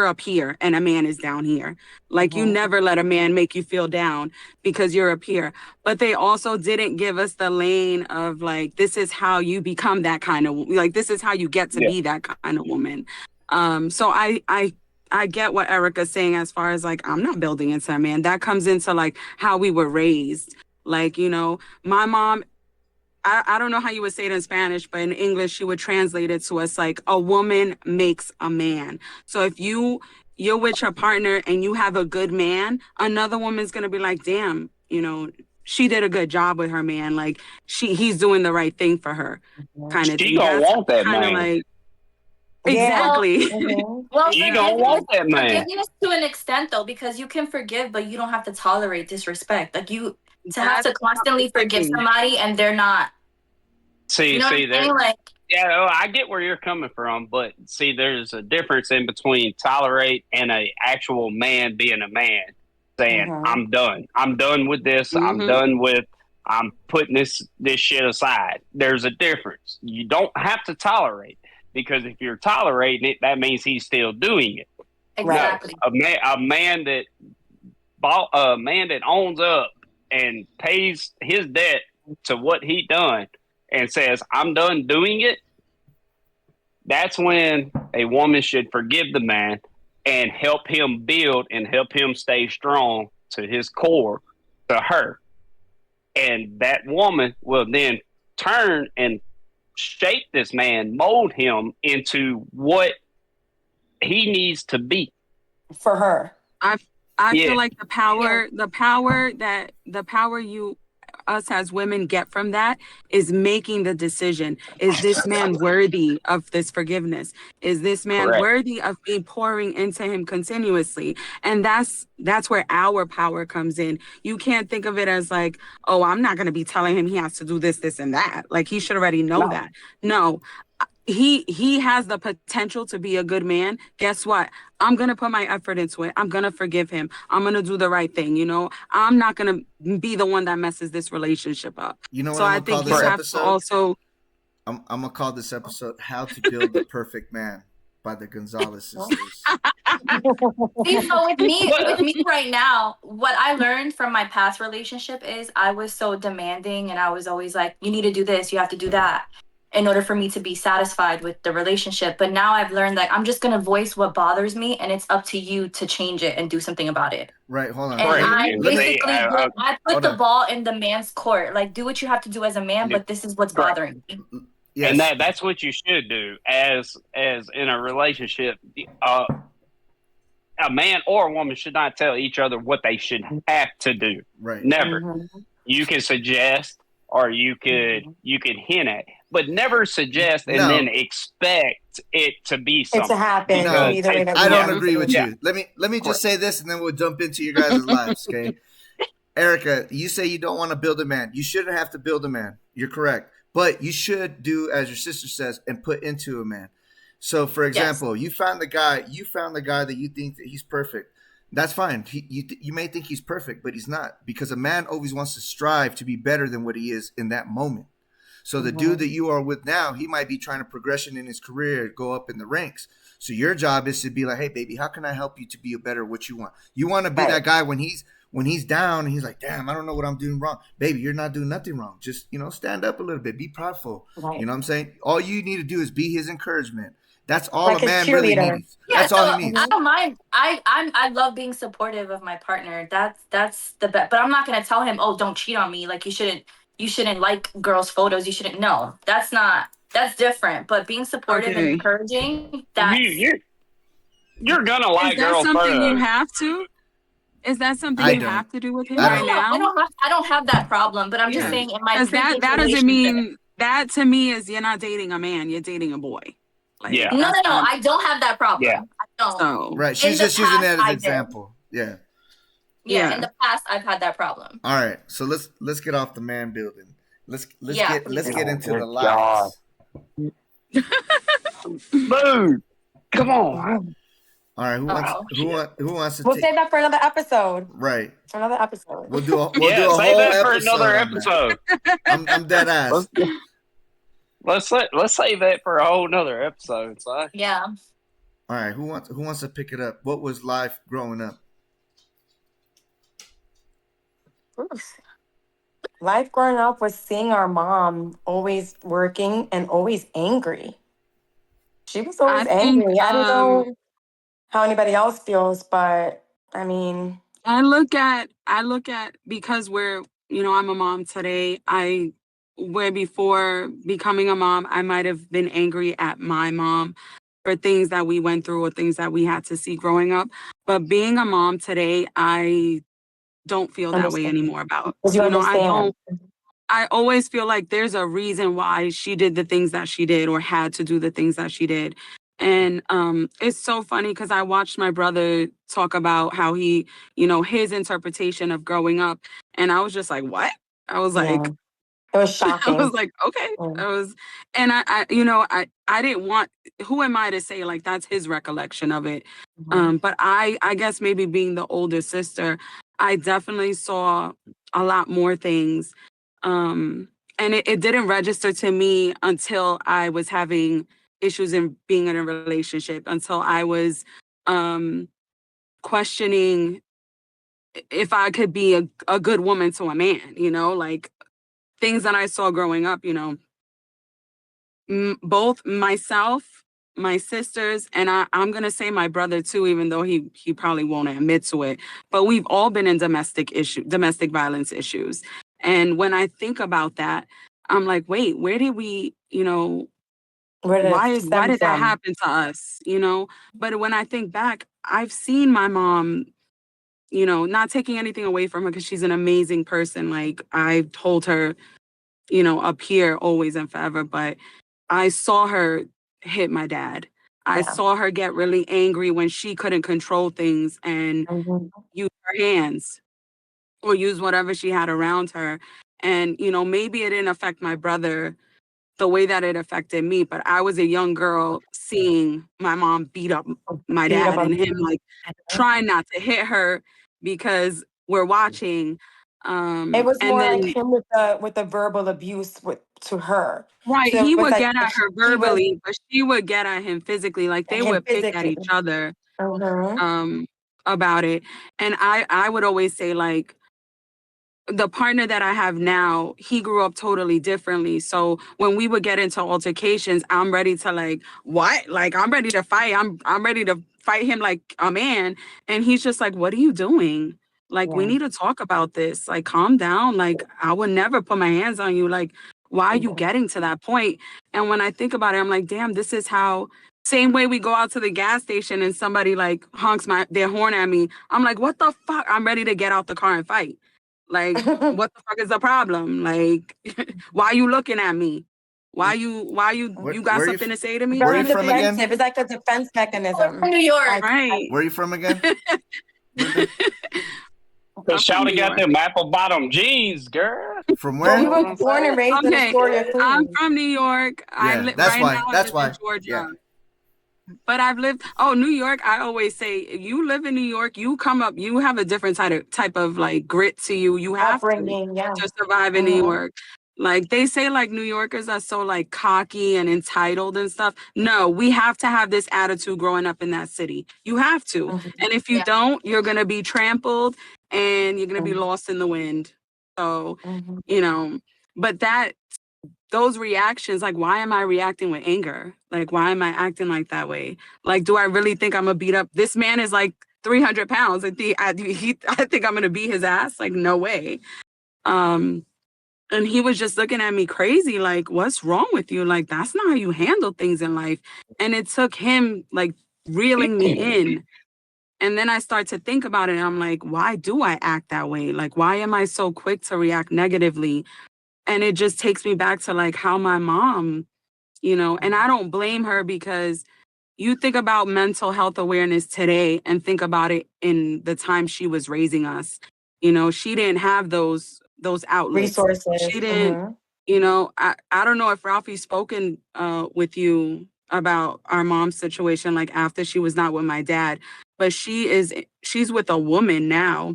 up here and a man is down here. Like, you never let a man make you feel down because you're up here. But they also didn't give us the lane of, like, this is how you become that kind of, like, this is how you get to be that kind of woman. So I get what Erika's saying as far as, like, I'm not building into a man. That comes into, like, how we were raised. Like, you know, my mom, I don't know how you would say it in Spanish, but in English, she would translate it to us like, a woman makes a man. So if you're with your partner and you have a good man, another woman's going to be like, damn, you know, she did a good job with her man. Like, he's doing the right thing for her, kind of thing. She gonna want that man. Like, exactly. Well, you don't want that man. Forgiveness to an extent, though, because you can forgive, but you don't have to tolerate disrespect. Like, have to constantly forgive somebody and they're not. See, like, yeah, I get where you're coming from, but see, there's a difference in between tolerate and a actual man being a man saying, I'm done with this. I'm putting this shit aside. There's a difference. You don't have to tolerate, because if you're tolerating it, that means he's still doing it. Exactly. A man that owns up and pays his debt to what he done and says, I'm done doing it, that's when a woman should forgive the man and help him build and help him stay strong to his core, to her. And that woman will then turn and shape this man, mold him into what he needs to be. For her. I feel like the power us as women get from that is making the decision. Is this man worthy of this forgiveness? Is this man worthy of me pouring into him continuously? And that's where our power comes in. You can't think of it as like, oh, I'm not going to be telling him he has to do this, this, and that. Like, he should already know that. No. He has the potential to be a good man. Guess what? I'm going to put my effort into it. I'm going to forgive him. I'm going to do the right thing. You know, I'm not going to be the one that messes this relationship up. You know what so I'm I think call you this have episode? to also. I'm going to call this episode How to Build the Perfect Man by the Gonzalez sisters. See, so with me right now, what I learned from my past relationship is I was so demanding and I was always like, you need to do this, you have to do that, in order for me to be satisfied with the relationship. But now I've learned that I'm just going to voice what bothers me, and it's up to you to change it and do something about it. Right, hold on. And I put the ball in the man's court. Like, do what you have to do as a man, but this is what's bothering me. Yes. And that's what you should do as in a relationship. A man or a woman should not tell each other what they should have to do. Right. Never. You can suggest, or you could hint at, but never suggest and then expect it to be something. It to happen. No, I don't agree with you. Let me just say this, and then we'll jump into your guys' lives, okay? Erika, you say you don't want to build a man. You shouldn't have to build a man. You're correct. But you should do as your sister says and put into a man. So, for example, you found the guy that you think that he's perfect. That's fine. You may think he's perfect, but he's not, because a man always wants to strive to be better than what he is in that moment. So the dude that you are with now, he might be trying to progression in his career, go up in the ranks. So your job is to be like, hey, baby, how can I help you to be a better what you want? You want to be that guy when he's down and he's like, damn, I don't know what I'm doing wrong. Baby, you're not doing nothing wrong. Just, stand up a little bit. Be proudful. Right. You know what I'm saying? All you need to do is be his encouragement. That's all like a man really needs. Yeah, that's all he needs. I don't mind. I love being supportive of my partner. That's the best. But I'm not gonna tell him, oh, don't cheat on me. Like, you shouldn't like girls' photos. You shouldn't. No, that's different. But being supportive and encouraging, you're gonna like girls' photos. Is that something you have to? Is that something you have to do with him right now? I don't have that problem. But I'm just saying, in my that doesn't mean that to me is you're not dating a man. You're dating a boy. Like, no, I don't have that problem. Yeah. I don't. So, right, she's just using that as an example. Yeah, in the past I've had that problem. All right, so let's get off the man building. Let's get into the lives. Boom! Come on. All right, who wants to? We'll save that for another episode. Right. For another episode. We'll do a save whole that for episode another episode. I'm dead ass. Let's save that for a whole nother episode, so. Yeah. All right, who wants to pick it up? What was life growing up? Life growing up was seeing our mom always working and always angry. She was always angry. I don't know how anybody else feels, but I mean, I look at because I'm a mom today. Where before becoming a mom, I might have been angry at my mom for things that we went through or things that we had to see growing up. But being a mom today, I don't feel that way anymore about. You understand. I always feel like there's a reason why she did the things that she did or had to do the things that she did. And it's so funny because I watched my brother talk about how he, his interpretation of growing up. And I was just like, what? I was like, it was shocking. I was like, okay. And I didn't want, who am I to say like that's his recollection of it? But I guess maybe being the older sister, I definitely saw a lot more things. And it didn't register to me until I was having issues in being in a relationship, until I was questioning if I could be a good woman to a man, like things that I saw growing up, both myself, my sisters, and I'm going to say my brother too, even though he probably won't admit to it, but we've all been in domestic violence issues. And when I think about that, I'm like, wait, where did we, why did that happen to us? But when I think back, I've seen my mom, not taking anything away from her because she's an amazing person. Like I've told her, up here always and forever, but I saw her hit my dad. I saw her get really angry when she couldn't control things and use her hands or use whatever she had around her. And, maybe it didn't affect my brother the way that it affected me, but I was a young girl seeing my mom beat up my dad and him like trying not to hit her because we're watching. It was more like him with the verbal abuse to her. Right. So he would get at her verbally, but she would get at him physically. Like they would pick at each other about it. And I would always say like, the partner that I have now, he grew up totally differently. So when we would get into altercations, I'm ready to like, what? Like, I'm ready to fight. I'm ready to fight him like a man. And he's just like, what are you doing? Like, we need to talk about this. Like, calm down. Like, I would never put my hands on you. Like, why are you getting to that point? And when I think about it, I'm like, damn, this is how, same way we go out to the gas station and somebody like honks their horn at me. I'm like, what the fuck? I'm ready to get out the car and fight. Like, what the fuck is the problem? Like, why are you looking at me? You got something to say to me? Where are you from again? It's like a defense mechanism. From New York. Right. Where are you from again? The shouty got them apple bottom jeans, girl. From where? We were born and raised in Astoria, Queens. I'm from New York. Yeah, that's why. Georgia. Yeah. But I've lived, New York, I always say, you live in New York, you come up, you have a different type of like grit to you. You have to survive in New York. Like they say like New Yorkers are so like cocky and entitled and stuff. No, we have to have this attitude growing up in that city. You have to. And if you don't, you're going to be trampled and you're going to be lost in the wind. So, but those reactions, like, why am I reacting with anger? Like, why am I acting like that way? Like, do I really think I'm gonna beat up? This man is like 300 pounds. I think I'm gonna beat his ass. Like, no way. And he was just looking at me crazy. Like, what's wrong with you? Like, that's not how you handle things in life. And it took him like reeling me in. And then I start to think about it. And I'm like, why do I act that way? Like, why am I so quick to react negatively? And it just takes me back to like how my mom, and I don't blame her because you think about mental health awareness today and think about it in the time she was raising us. She didn't have those outlets. Resources. She didn't, I don't know if Ralphie's spoken with you about our mom's situation, like after she was not with my dad, but she's with a woman now,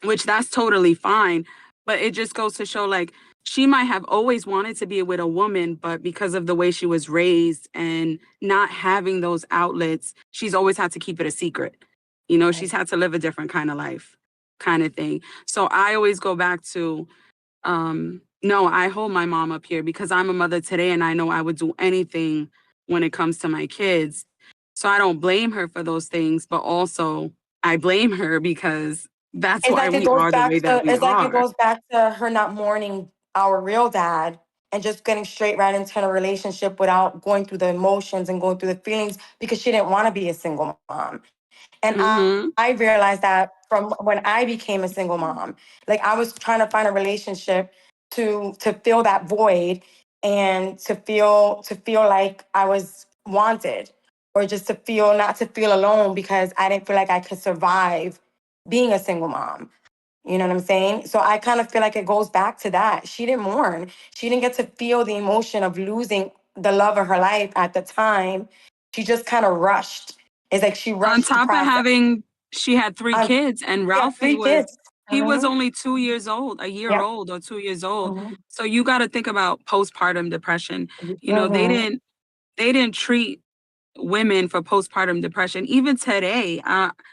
which that's totally fine. But it just goes to show like, she might have always wanted to be with a woman, but because of the way she was raised and not having those outlets, she's always had to keep it a secret. You know, she's had to live a different kind of life, kind of thing. So I always go back to, no, I hold my mom up here because I'm a mother today and I know I would do anything when it comes to my kids. So I don't blame her for those things, but also I blame her because that's why we are the way that we are. It's like it goes back to her not mourning our real dad and just getting straight right into a relationship without going through the emotions and going through the feelings because she didn't want to be a single mom. And I realized that from when I became a single mom, like I was trying to find a relationship to fill that void and to feel like I was wanted, or just to feel not to feel alone because I didn't feel like I could survive being a single mom. You know what I'm saying? So I kind of feel like it goes back to that. She didn't mourn. She didn't get to feel the emotion of losing the love of her life at the time. She just kind of rushed. It's like she rushed. On top of having, she had 3 kids, and Ralphie he was only 2 years old, a year old or 2 years old. So you got to think about postpartum depression. You know, they didn't treat women for postpartum depression. Even today,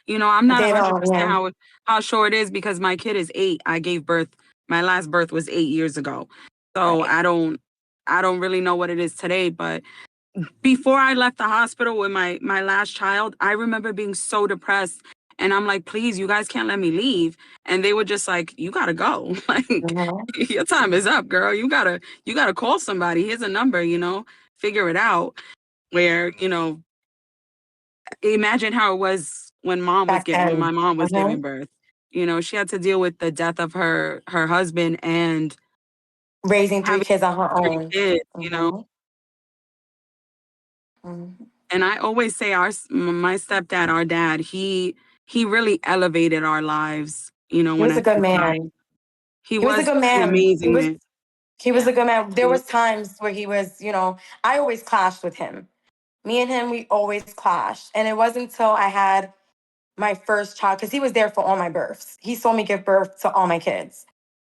you know, I'm not 100% how sure it is because my kid is 8. I gave birth. My last birth was 8 years ago. So I don't really know what it is today, but before I left the hospital with my last child, I remember being so depressed. And I'm like, please, you guys can't let me leave. And they were just like, you gotta go. Like, your time is up, girl. You gotta call somebody. Here's a number, you know, figure it out. Where, you know, imagine how it was when my mom was giving birth. You know, she had to deal with the death of her husband and raising 3 kids on her own. Kids, you know. And I always say my stepdad, our dad, he really elevated our lives. You know, he was a good man. He was a good man. An amazing man. He was a good man. There was times where he was, you know, I always clashed with him. Me and him, we always clashed. And it wasn't until I had my first child, because he was there for all my births. He saw me give birth to all my kids.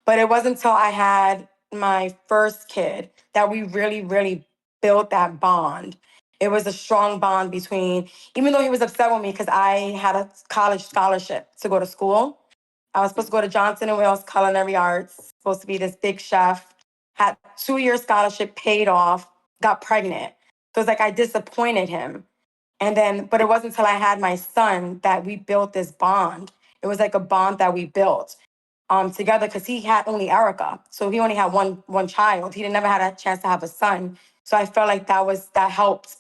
But it wasn't until I had my first kid that we really, really built that bond. It was a strong bond between, even though he was upset with me because I had a college scholarship to go to school. I was supposed to go to Johnson & Wales Culinary Arts, supposed to be this big chef, had 2-year scholarship paid off, got pregnant. So it's like I disappointed him. And then, but it wasn't until I had my son that we built this bond. It was like a bond that we built together because he had only Erika. So he only had one child. He never had a chance to have a son. So I felt like that helped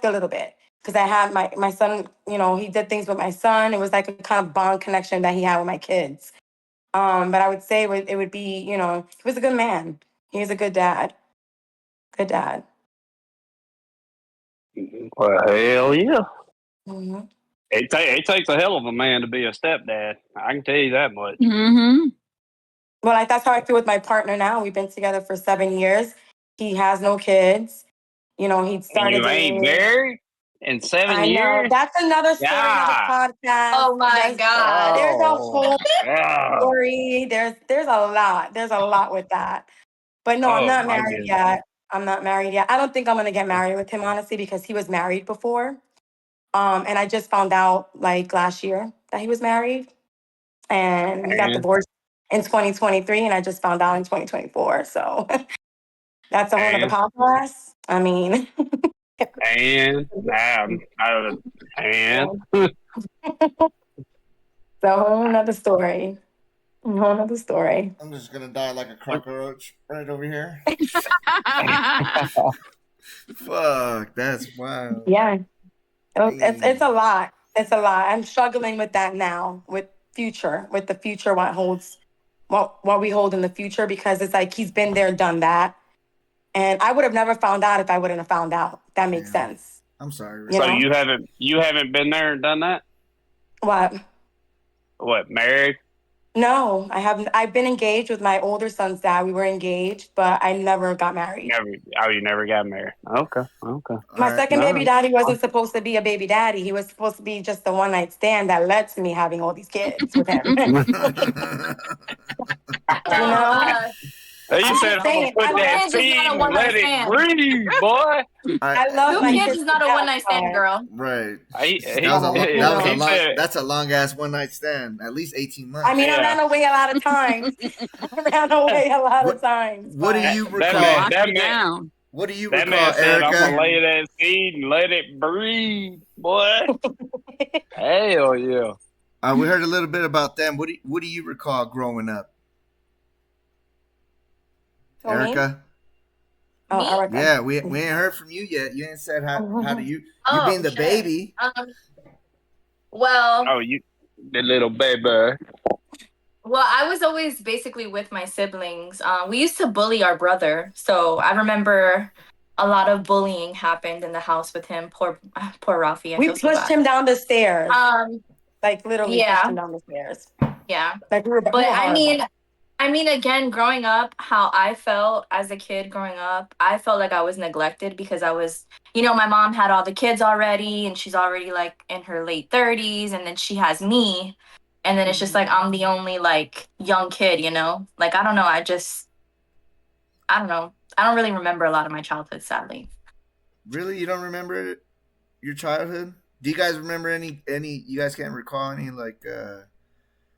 a little bit because I had my son, you know, he did things with my son. It was like a kind of bond connection that he had with my kids. But I would say it would be, you know, he was a good man. He was a good dad. Good dad. Well, hell yeah. It takes a hell of a man to be a stepdad. I can tell you that much. Well, like that's how I feel with my partner now. We've been together for 7 years. He has no kids. You know, he started. And you ain't married in 7 years? I know. That's another story, another podcast. Oh my God. There's a whole story. There's a lot. There's a lot with that. But no, I'm not married yet. I'm not married yet. I don't think I'm gonna get married with him, honestly, because he was married before. And I just found out like last year that he was married. And he got divorced in 2023, and I just found out in 2024. So that's a whole other podcast. I mean, it's a whole nother story. A whole nother story. I'm just gonna die like a cockroach right over here. Fuck, that's wild. Yeah, it's a lot. It's a lot. I'm struggling with that now. With the future, what we hold in the future, because it's like he's been there, done that, and I would have never found out if I wouldn't have found out. That makes sense. I'm sorry. So you haven't been there and done that? What, married? No, I haven't. I've been engaged with my older son's dad. We were engaged, but I never got married. You never got married. Okay. My second baby daddy wasn't supposed to be a baby daddy. He was supposed to be just a one-night stand that led to me having all these kids with him. You know? You said I'm gonna put that seed and let it breathe, boy. I love my kids is not a one night stand, girl. Right. That's a long ass one night stand. At least 18 months. I mean, I ran away a lot of times. What do you recall? What do you recall, Erika? I'm gonna lay that seed and let it breathe, boy. Hell yeah. We heard a little bit about them. What do you recall growing up? Erika? Oh, Erika. Yeah, we ain't heard from you yet. You ain't said how do you being the baby. You the little baby. Well, I was always basically with my siblings. We used to bully our brother, so I remember a lot of bullying happened in the house with him. Poor Rafi. We pushed him down the stairs. Like literally pushed him down the stairs. Yeah. Like we were. But I mean, again, growing up, how I felt as a kid growing up, I felt like I was neglected because I was, my mom had all the kids already, and she's already like in her late 30s, and then she has me. And then it's just like I'm the only like young kid, Like I don't know, I don't know. I don't really remember a lot of my childhood, sadly. Really? You don't remember your childhood? Do you guys remember any you guys can't recall any like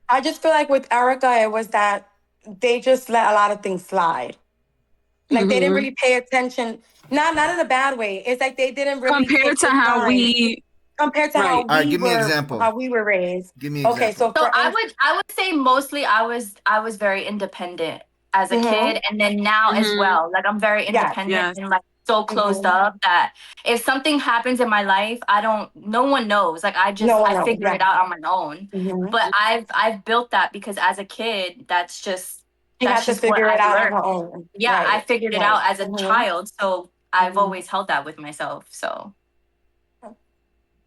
I just feel like with Erika it was that they just let a lot of things slide. Like they didn't really pay attention. Not in a bad way. It's like they didn't really compared to how we give me an example. How we were raised. Give me an example. So I would say mostly I was very independent as a kid, and then now as well. Like I'm very independent and like so closed up that if something happens in my life, no one knows. Like I figure it out on my own. But I've built that because as a kid, that's just figure it out on her own. Yeah, I figured it out as a child, so I've always held that with myself. So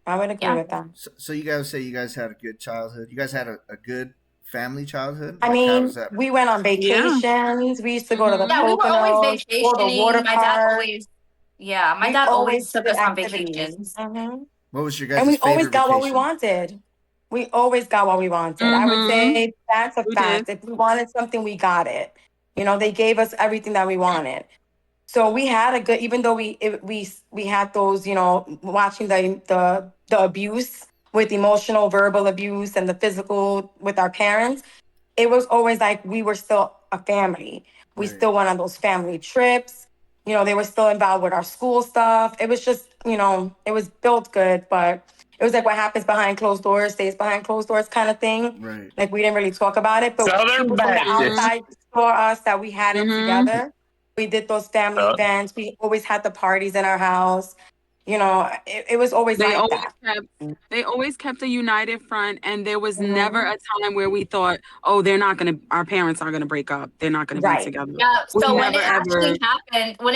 I would agree with that. So you guys say you guys had a good childhood. You guys had a good family childhood. I mean, we went on vacations. Yeah. We used to go to the we were always vacationing. My dad always took us on vacations. What was your guys' and we favorite always got vacation? what we wanted. We always got what we wanted. I would say that's a fact. If we wanted something, we got it. They gave us everything that we wanted. So we had a good, even though we had those, watching the abuse with emotional, verbal abuse and the physical with our parents, it was always like we were still a family. We still went on those family trips. They were still involved with our school stuff. It was just, it was built good, but it was like what happens behind closed doors stays behind closed doors kind of thing. Right. Like we didn't really talk about it, but people from the outside saw us that we had it together. We did those family events. We always had the parties in our house. It was always they always kept a united front, and there was never a time where we thought, oh, our parents are gonna break up. They're not gonna be together. Yeah. So when it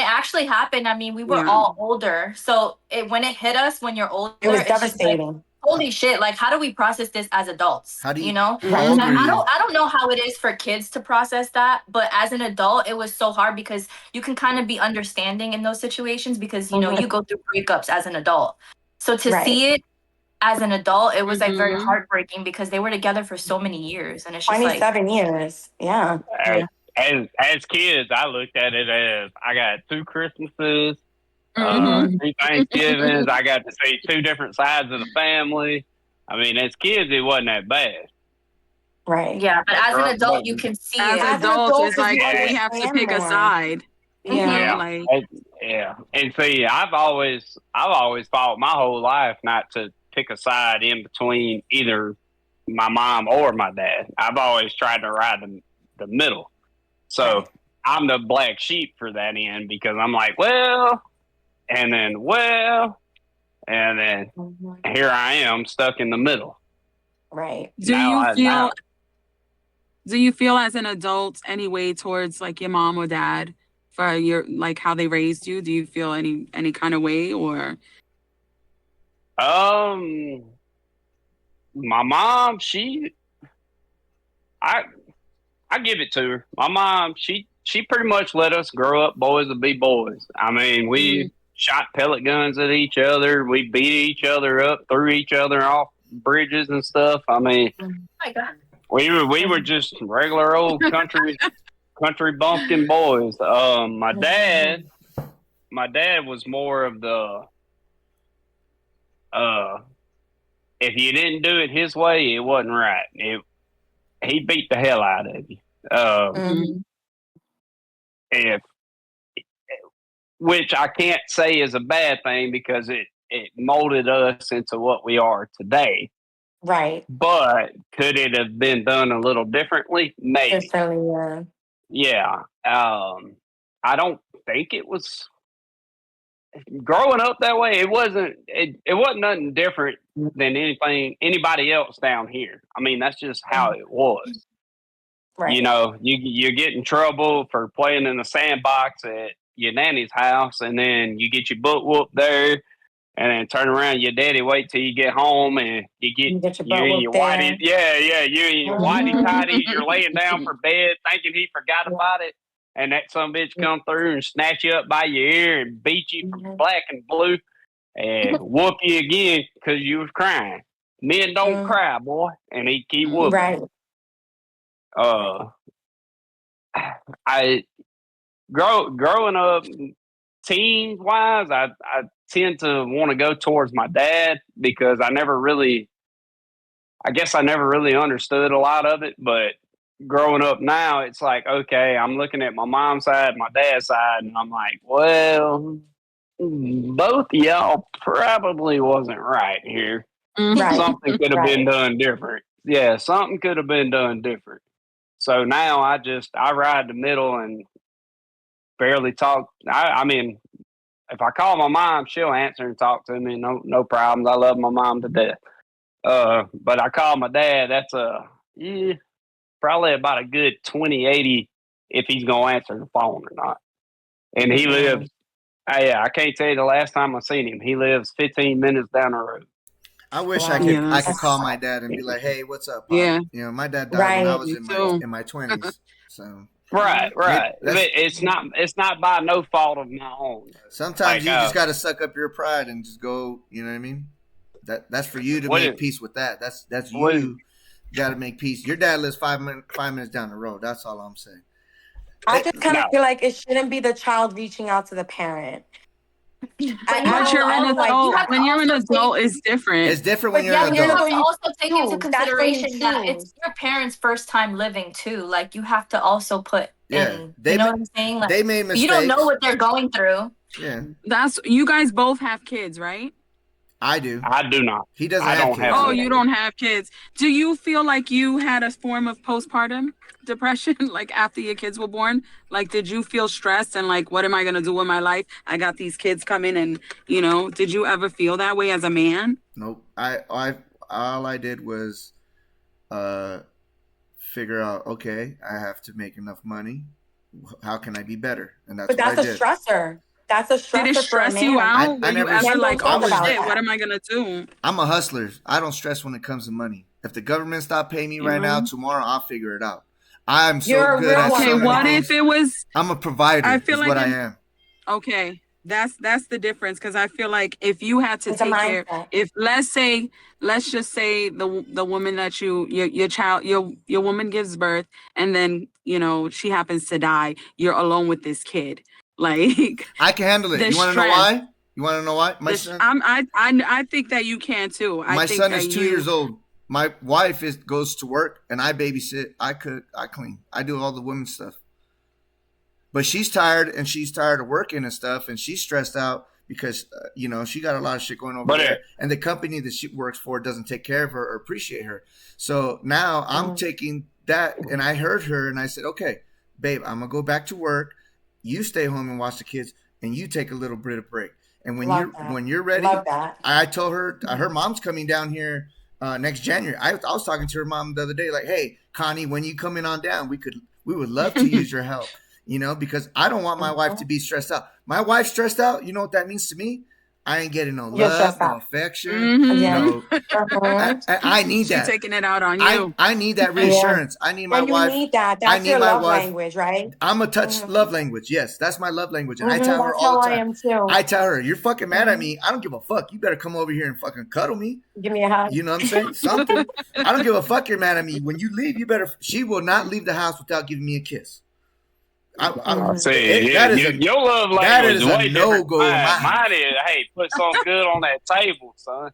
actually happened, I mean, we were all older. So when it hit us, when you're older, it was devastating. Holy shit, like how do we process this as adults? How do you I don't know how it is for kids to process that, but as an adult it was so hard because you can kind of be understanding in those situations because you go through breakups as an adult. So to see it as an adult, it was like very heartbreaking because they were together for so many years and it's just 27 years. Yeah. As kids, I looked at it as I got 2 Christmases. 3 Thanksgivings. I got to see 2 different sides of the family. I mean, as kids, it wasn't that bad. Right. Yeah, but as an adult, you can see as it. adults, it's like we have to pick a side. Yeah. And see, I've always fought my whole life not to pick a side in between either my mom or my dad. I've always tried to ride the middle. So I'm the black sheep for that end because I'm like, and then here I am stuck in the middle. Right. Do you feel as an adult any way towards like your mom or dad for your like how they raised you? Do you feel any kind of way or? My mom, I give it to her. My mom, she pretty much let us grow up boys to be boys. I mean, we shot pellet guns at each other. We beat each other up, threw each other off bridges and stuff. I mean, oh my God. we were just regular old country country bumpkin boys. My dad was more of the if you didn't do it his way, it wasn't right. He beat the hell out of you. If which I can't say is a bad thing because it molded us into what we are today. Right. But could it have been done a little differently? Maybe. Differently, yeah. I don't think it was growing up that way. It wasn't nothing different than anybody else down here. I mean, that's just how it was. Right. You know, you get in trouble for playing in the sandbox at your nanny's house, and then you get your butt whooped there, and then turn around, your daddy wait till you get home, and you get your whitey, you and your whitey tighty, you're laying down for bed thinking he forgot about it, and that some bitch come through and snatch you up by your ear and beat you from black and blue, and whoop you again because you was crying. Men don't cry, boy, and he keep whooping. Right. I growing up, teens wise, I tend to want to go towards my dad because I never really understood a lot of it. But growing up now, it's like, okay, I'm looking at my mom's side, my dad's side, and I'm like, well, both of y'all probably wasn't right here. Right. Something could have been done different. Yeah, something could have been done different. So now I ride the middle and barely talk. I mean, if I call my mom, she'll answer and talk to me. No problems. I love my mom to death. But I call my dad. That's probably about a good 20-80 if he's gonna answer the phone or not. And he lives. I can't tell you the last time I seen him. He lives 15 minutes down the road. I wish I could call my dad and be like, "Hey, what's up, Pop?" Yeah. You know, my dad died when I was in my 20s. So Right. It's not by no fault of my own. Sometimes you just got to suck up your pride and just go. You know what I mean? That's for you to make peace with that. That's you got to make peace. Your dad lives 5 minutes down the road. That's all I'm saying. I just kind of feel like it shouldn't be the child reaching out to the parent. But you're an adult. When you're an adult, it's different. It's different when you're an adult. You have to also take into consideration that it's your parents' first time living too. Like you have to also put in. You know what I'm saying? Like, they made mistakes. You don't know what they're going through. Yeah. You guys both have kids, right? I do. I do not. He doesn't have kids. Oh, you don't have kids. Do you feel like you had a form of postpartum depression, like after your kids were born? Like, did you feel stressed and like, what am I going to do with my life? I got these kids coming and, did you ever feel that way as a man? Nope. All I did was figure out, okay, I have to make enough money. How can I be better? And that's what I did. But that's a stressor. That's a stressor. Did it stress you out? I never ever like, oh shit, what am I gonna do? I'm a hustler. I don't stress when it comes to money. If the government stop paying me right now, tomorrow I'll figure it out. I'm so good at okay, what if it was? I'm a provider. I feel like what I am. Okay, that's the difference because I feel like if you had to take care, if let's just say the woman that your woman gives birth and then she happens to die, you're alone with this kid. Like I can handle it. You want to know why? My son. I think that you can too. My son is 2 years old. My wife goes to work and I babysit. I cook. I clean. I do all the women's stuff. But she's tired and she's tired of working and stuff, and she's stressed out because she got a lot of shit going over there, and the company that she works for doesn't take care of her or appreciate her. So now I'm taking that, and I heard her and I said, "Okay, babe, I'm gonna go back to work. You stay home and watch the kids, and you take a little bit of break. And when you're ready, I told her her mom's coming down here next January. I was talking to her mom the other day, like, hey, Connie, when you coming on down, we would love to use your help, because I don't want my wife to be stressed out. My wife's stressed out. You know what that means to me? I ain't getting no love, no affection. I need that. She's taking it out on you. I need that reassurance. I need my wife. You need that. That's your love language, right? I'm a touch love language. Yes, that's my love language. And I tell her all the time. I am too. I tell her, you're fucking mad at me. I don't give a fuck. You better come over here and fucking cuddle me. Give me a hug. You know what I'm saying? Something. I don't give a fuck you're mad at me. When you leave, she will not leave the house without giving me a kiss. I see. Yeah, your love language is way different. Mine is, hey, put something good on that table, son.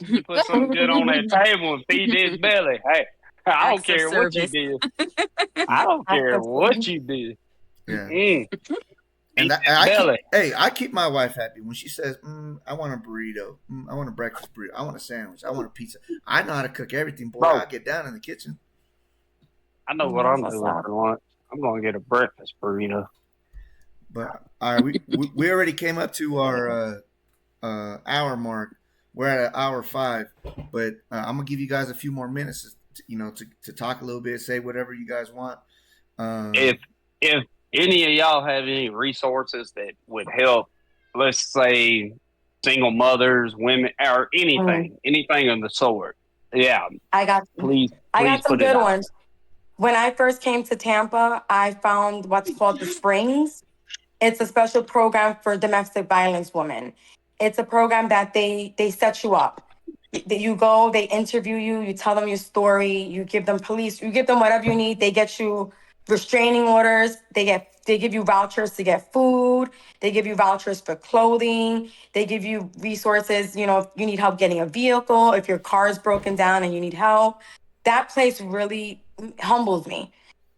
You put something good on that table and feed his belly. Hey, I don't care what you did. I don't care what you did. Yeah. And I keep my wife happy when she says, "I want a burrito. I want a breakfast burrito. I want a sandwich. I want a pizza." I know how to cook everything, boy. I get down in the kitchen. I know what I'm doing for lunch. I'm going to get a breakfast burrito. But all right, we already came up to our hour mark. We're at hour 5, but I'm gonna give you guys a few more minutes, to talk a little bit, say whatever you guys want. If any of y'all have any resources that would help, let's say single mothers, women, or anything of the sort, yeah, I got some good ones. When I first came to Tampa, I found what's called the Springs. It's a special program for domestic violence women. It's a program that they set you up. You go, they interview you, you tell them your story, you give them whatever you need. They get you restraining orders. They give you vouchers to get food. They give you vouchers for clothing. They give you resources. If you need help getting a vehicle, if your car is broken down and you need help. That place really humbles me.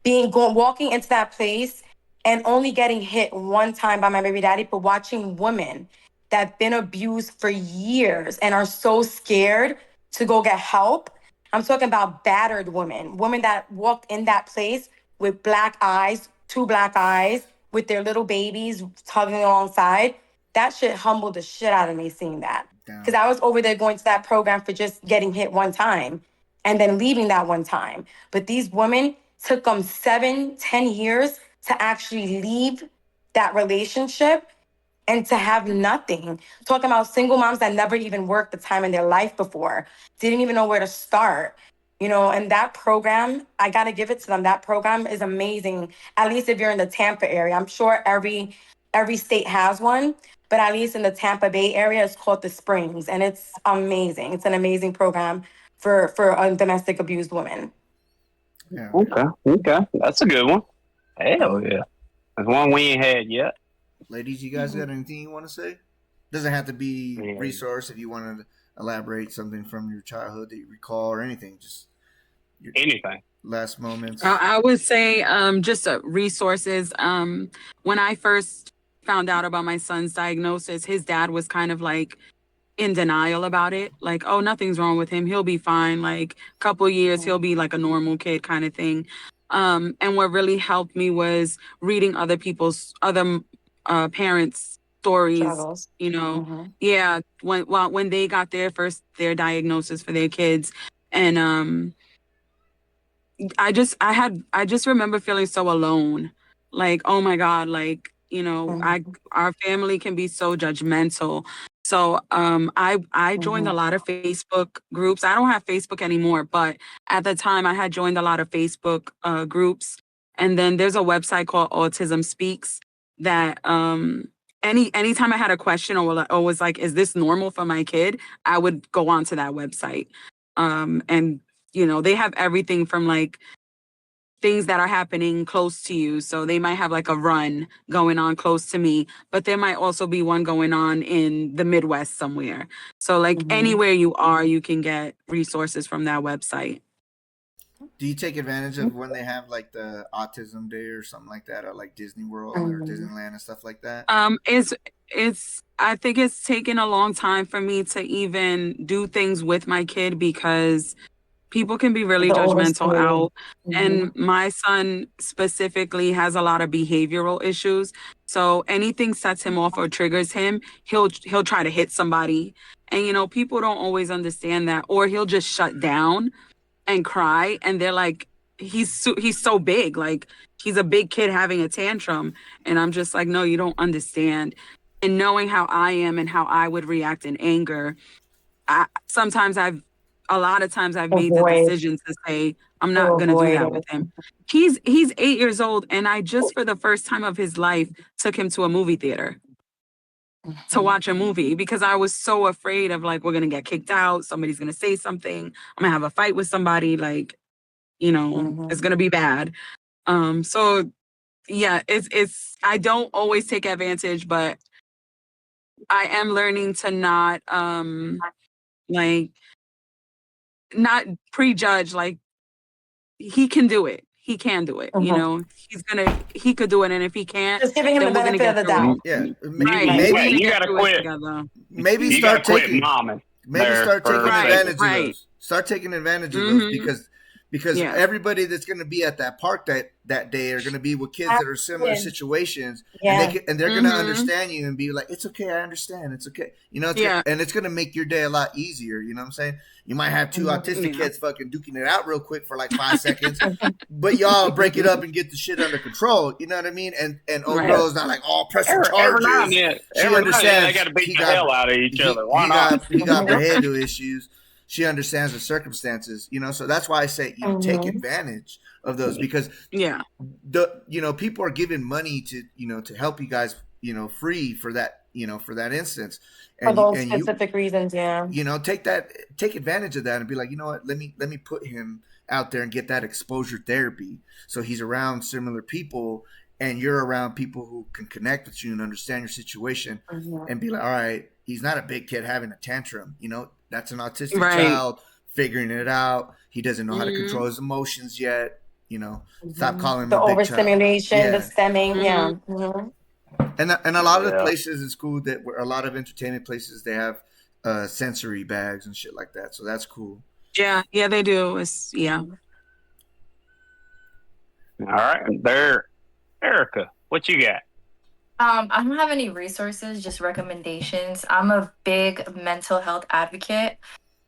Walking into that place and only getting hit one time by my baby daddy, but watching women that have been abused for years and are so scared to go get help. I'm talking about battered women that walked in that place with black eyes, 2 black eyes, with their little babies tugging alongside. That shit humbled the shit out of me seeing that. Because I was over there going to that program for just getting hit one time and then leaving that one time. But these women took them 7-10 years to actually leave that relationship and to have nothing. Talking about single moms that never even worked a time in their life before, didn't even know where to start. And that program, I got to give it to them. That program is amazing. At least if you're in the Tampa area. I'm sure every state has one, but at least in the Tampa Bay area, it's called the Springs, and it's amazing. It's an amazing program for domestic abused women. Yeah. Okay. That's a good one. Hell yeah. There's one we ain't had yet. Ladies, you guys got anything you want to say? Doesn't have to be resource. If you want to elaborate something from your childhood that you recall or anything, just anything. Last moments. I would say just resources. When I first found out about my son's diagnosis, his dad was kind of like in denial about it. Like, oh, nothing's wrong with him. He'll be fine. Like a couple of years, he'll be like a normal kid kind of thing. And what really helped me was reading other parents' stories, struggles. Yeah, when they got their diagnosis for their kids. And I just remember feeling so alone. Like, oh my God, like, our family can be so judgmental. So I joined a lot of Facebook groups. I don't have Facebook anymore, but at the time I had joined a lot of Facebook groups. And then there's a website called Autism Speaks that anytime I had a question or was like, is this normal for my kid? I would go onto that website. And they have everything from like things that are happening close to you. So they might have like a run going on close to me, but there might also be one going on in the Midwest somewhere. So like anywhere you are, you can get resources from that website. Do you take advantage of when they have like the Autism Day or something like that, or like Disney World or Disneyland and stuff like that? I think it's taken a long time for me to even do things with my kid because people can be really judgmental out. And my son specifically has a lot of behavioral issues. So anything sets him off or triggers him, he'll try to hit somebody. And, people don't always understand that. Or he'll just shut down and cry. And they're like, he's so big. Like, he's a big kid having a tantrum. And I'm just like, no, you don't understand. And knowing how I am and how I would react in anger, a lot of times I've made the decision to say, I'm not going to do that with him. He's 8 years old. And I just, for the first time of his life, took him to a movie theater to watch a movie because I was so afraid of like, we're going to get kicked out. Somebody's going to say something. I'm going to have a fight with somebody. Like, it's going to be bad. So yeah, it's I don't always take advantage, but I am learning to not like not prejudge. Like, he can do it. He can do it. You know, he could do it. And if he can't, just giving him the then we're gonna benefit of get the through doubt. it. Yeah, Right. maybe We're gonna you get gotta through quit. it together. maybe You start gotta quit taking momming. maybe start taking advantage of Right. those. Start taking advantage of those because Yeah. everybody that's going to be at that park that day are going to be with kids that are similar situations, Yeah. and they're going to understand you and be like, it's okay, I understand, it's okay, you know, and it's going to make your day a lot easier. You know what I'm saying? You might have two autistic kids fucking duking it out real quick for like 5 seconds, but y'all break it up and get the shit under control. You know what I mean? And old girl's not like all pressing charges. She understands they got to beat the hell out of each other. Why not? He got behavioral issues. She understands the circumstances, you know. So that's why I say, you know, take advantage of those, because people are giving money to, you know, to help you guys, you know, free for that, you know, for that instance, for those specific reasons. Yeah, you know, take advantage of that and be like, you know what, let me put him out there and get that exposure therapy, so he's around similar people and you're around people who can connect with you and understand your situation, and be like, all right, he's not a big kid having a tantrum, you know, that's an autistic child figuring it out. He doesn't know how to control his emotions yet, you know. Stop calling him the a big overstimulation, child. the stemming, And a lot of the places in school that were a lot of entertainment places, they have sensory bags and shit like that, so that's cool. Yeah, they do. All right, there, Erika, what you got? I don't have any resources, just recommendations. I'm a big mental health advocate.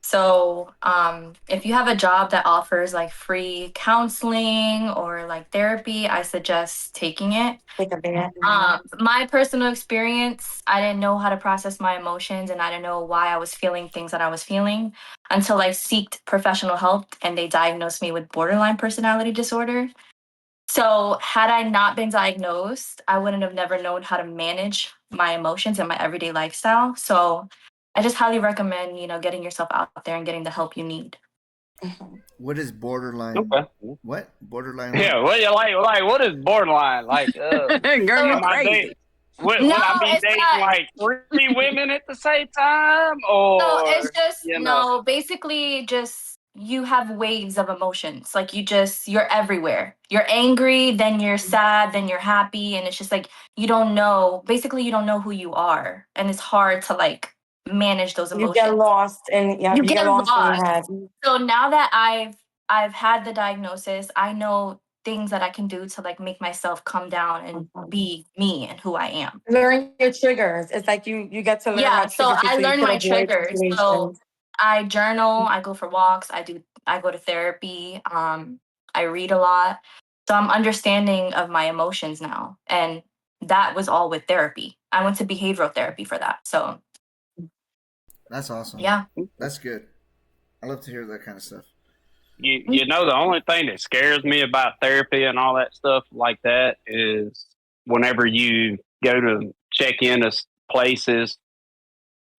So if you have a job that offers like free counseling or like therapy, I suggest taking it. My personal experience, I didn't know how to process my emotions, and I didn't know why I was feeling things that I was feeling until I sought professional help, and they diagnosed me with borderline personality disorder. So had I not been diagnosed, I wouldn't have never known how to manage my emotions in my everyday lifestyle. So I just highly recommend, getting yourself out there and getting the help you need. What is borderline? Okay. What? Borderline? Yeah, what you like what is borderline? Like, girl, you crazy. Would I be dating like 3 women at the same time? Or no, it's just basically just you have waves of emotions. Like you're everywhere. You're angry, then you're sad, then you're happy, and it's just like you don't know who you are, and it's hard to like manage those emotions. You get lost and you get lost in your head. So now that I've had the diagnosis, I know things that I can do to like make myself come down and be me and who I am. Learn your triggers. It's like you get to learn. Yeah, so I learned my triggers. So I journal, I go for walks, I go to therapy, I read a lot. So I'm understanding of my emotions now. And that was all with therapy. I went to behavioral therapy for that. So that's awesome. Yeah. That's good. I love to hear that kind of stuff. You know, the only thing that scares me about therapy and all that stuff like that is whenever you go to check into places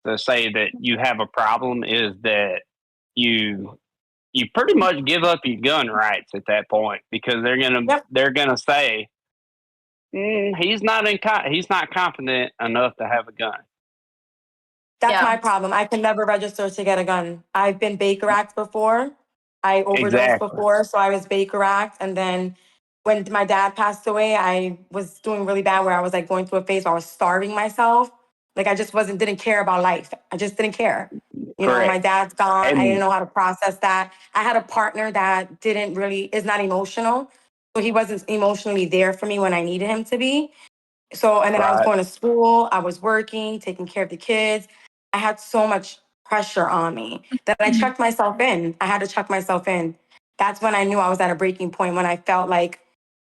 to say that you have a problem, is that you pretty much give up your gun rights at that point, because they're gonna say he's not confident enough to have a gun. That's my problem. I can never register to get a gun. I've been Baker Act before. I overdosed before, so I was Baker Act. And then when my dad passed away, I was doing really bad, where I was like going through a phase where I was starving myself. Like I just didn't care about life. I just didn't care. You know, my dad's gone. I didn't know how to process that. I had a partner that is not emotional. So he wasn't emotionally there for me when I needed him to be. So, and then I was going to school, I was working, taking care of the kids. I had so much pressure on me that I checked myself in. I had to check myself in. That's when I knew I was at a breaking point, when I felt like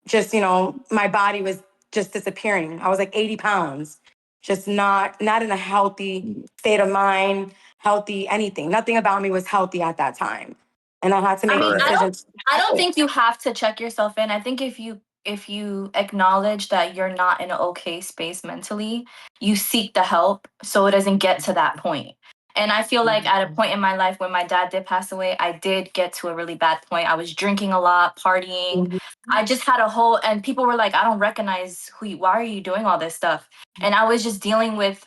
just, my body was just disappearing. I was like 80 pounds, just not in a healthy state of mind, healthy anything. Nothing about me was healthy at that time. And I had to make decisions. I don't think you have to check yourself in. I think if you acknowledge that you're not in an okay space mentally, you seek the help so it doesn't get to that point. And I feel like at a point in my life when my dad did pass away, I did get to a really bad point. I was drinking a lot, partying. I just had a whole, and people were like, I don't recognize why are you doing all this stuff? And I was just dealing with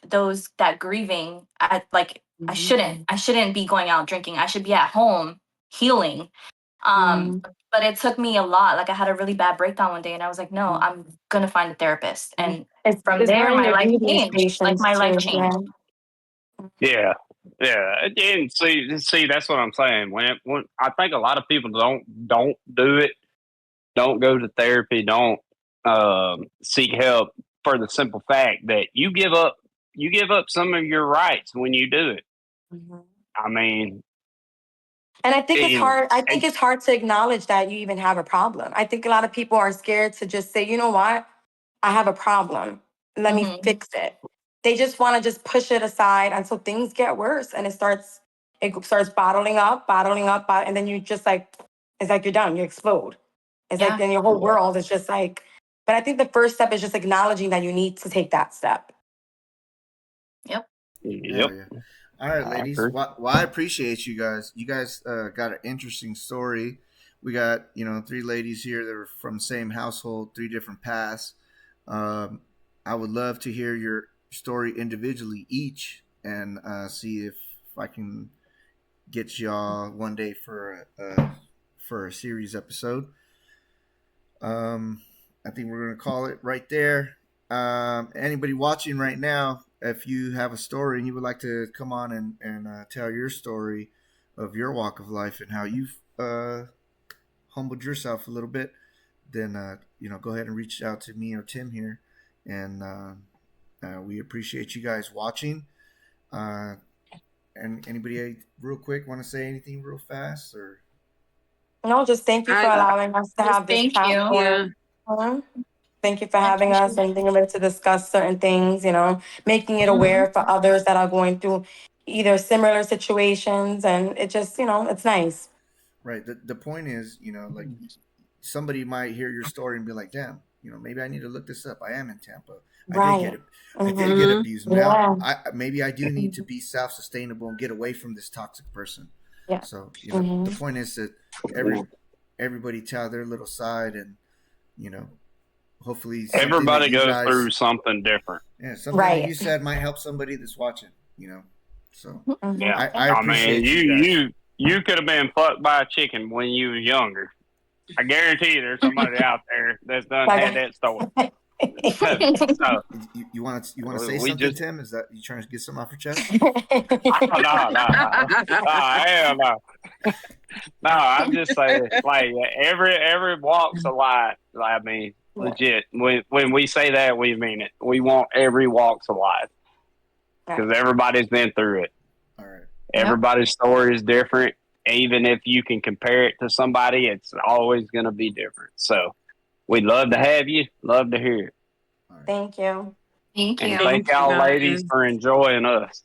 that grieving at like, I shouldn't be going out drinking. I should be at home healing. But it took me a lot. Like I had a really bad breakdown one day and I was like, no, I'm going to find a therapist. And from there, my life changed. Like my life changed. Yeah. And see, that's what I'm saying. When I think a lot of people don't do it, don't go to therapy, don't seek help for the simple fact that you give up some of your rights when you do it. I mean, and I think it's hard. I think it's hard to acknowledge that you even have a problem. I think a lot of people are scared to just say, you know what, I have a problem. Let me fix it. They just want to just push it aside until things get worse, and it starts bottling up, and then you just like, it's like you're done. You explode. It's like then your whole world is just like. But I think the first step is just acknowledging that you need to take that step. Yep. Yeah. All right, ladies. Well, I appreciate you guys. You guys got an interesting story. We got 3 ladies here that are from the same household, 3 different paths. I would love to hear your story individually each, and see if I can get y'all one day for a series episode. I think we're gonna call it right there. Anybody watching right now, if you have a story and you would like to come on and tell your story of your walk of life and how you've humbled yourself a little bit, then go ahead and reach out to me or Tim here, and we appreciate you guys watching. And anybody real quick want to say anything real fast or? No, just thank you for allowing us to have this platform. Thank you for having us and being able to discuss certain things, making it aware for others that are going through either similar situations. And it just, it's nice. Right. The point is, like somebody might hear your story and be like, damn, maybe I need to look this up. I am in Tampa. I did get abused. Now, maybe I do need to be self-sustainable and get away from this toxic person. Yeah. So, the point is that everybody tell their little side, and, hopefully everybody goes through something different. Yeah. Something that you said might help somebody that's watching, So, yeah. I appreciate you could have been fucked by a chicken when you was younger. I guarantee you there's somebody out there that's done had that story. So, you want to say something, Tim? Is that you trying to get something off your chest? No, I'm just saying, like every walk's of life. I mean, legit. When we say that, we mean it. We want every walk's of life because everybody's been through it. All right. Everybody's story is different. Even if you can compare it to somebody, it's always going to be different. So we'd love to have you. Love to hear it. Thank you. Thank you. And thank y'all ladies for enjoying us.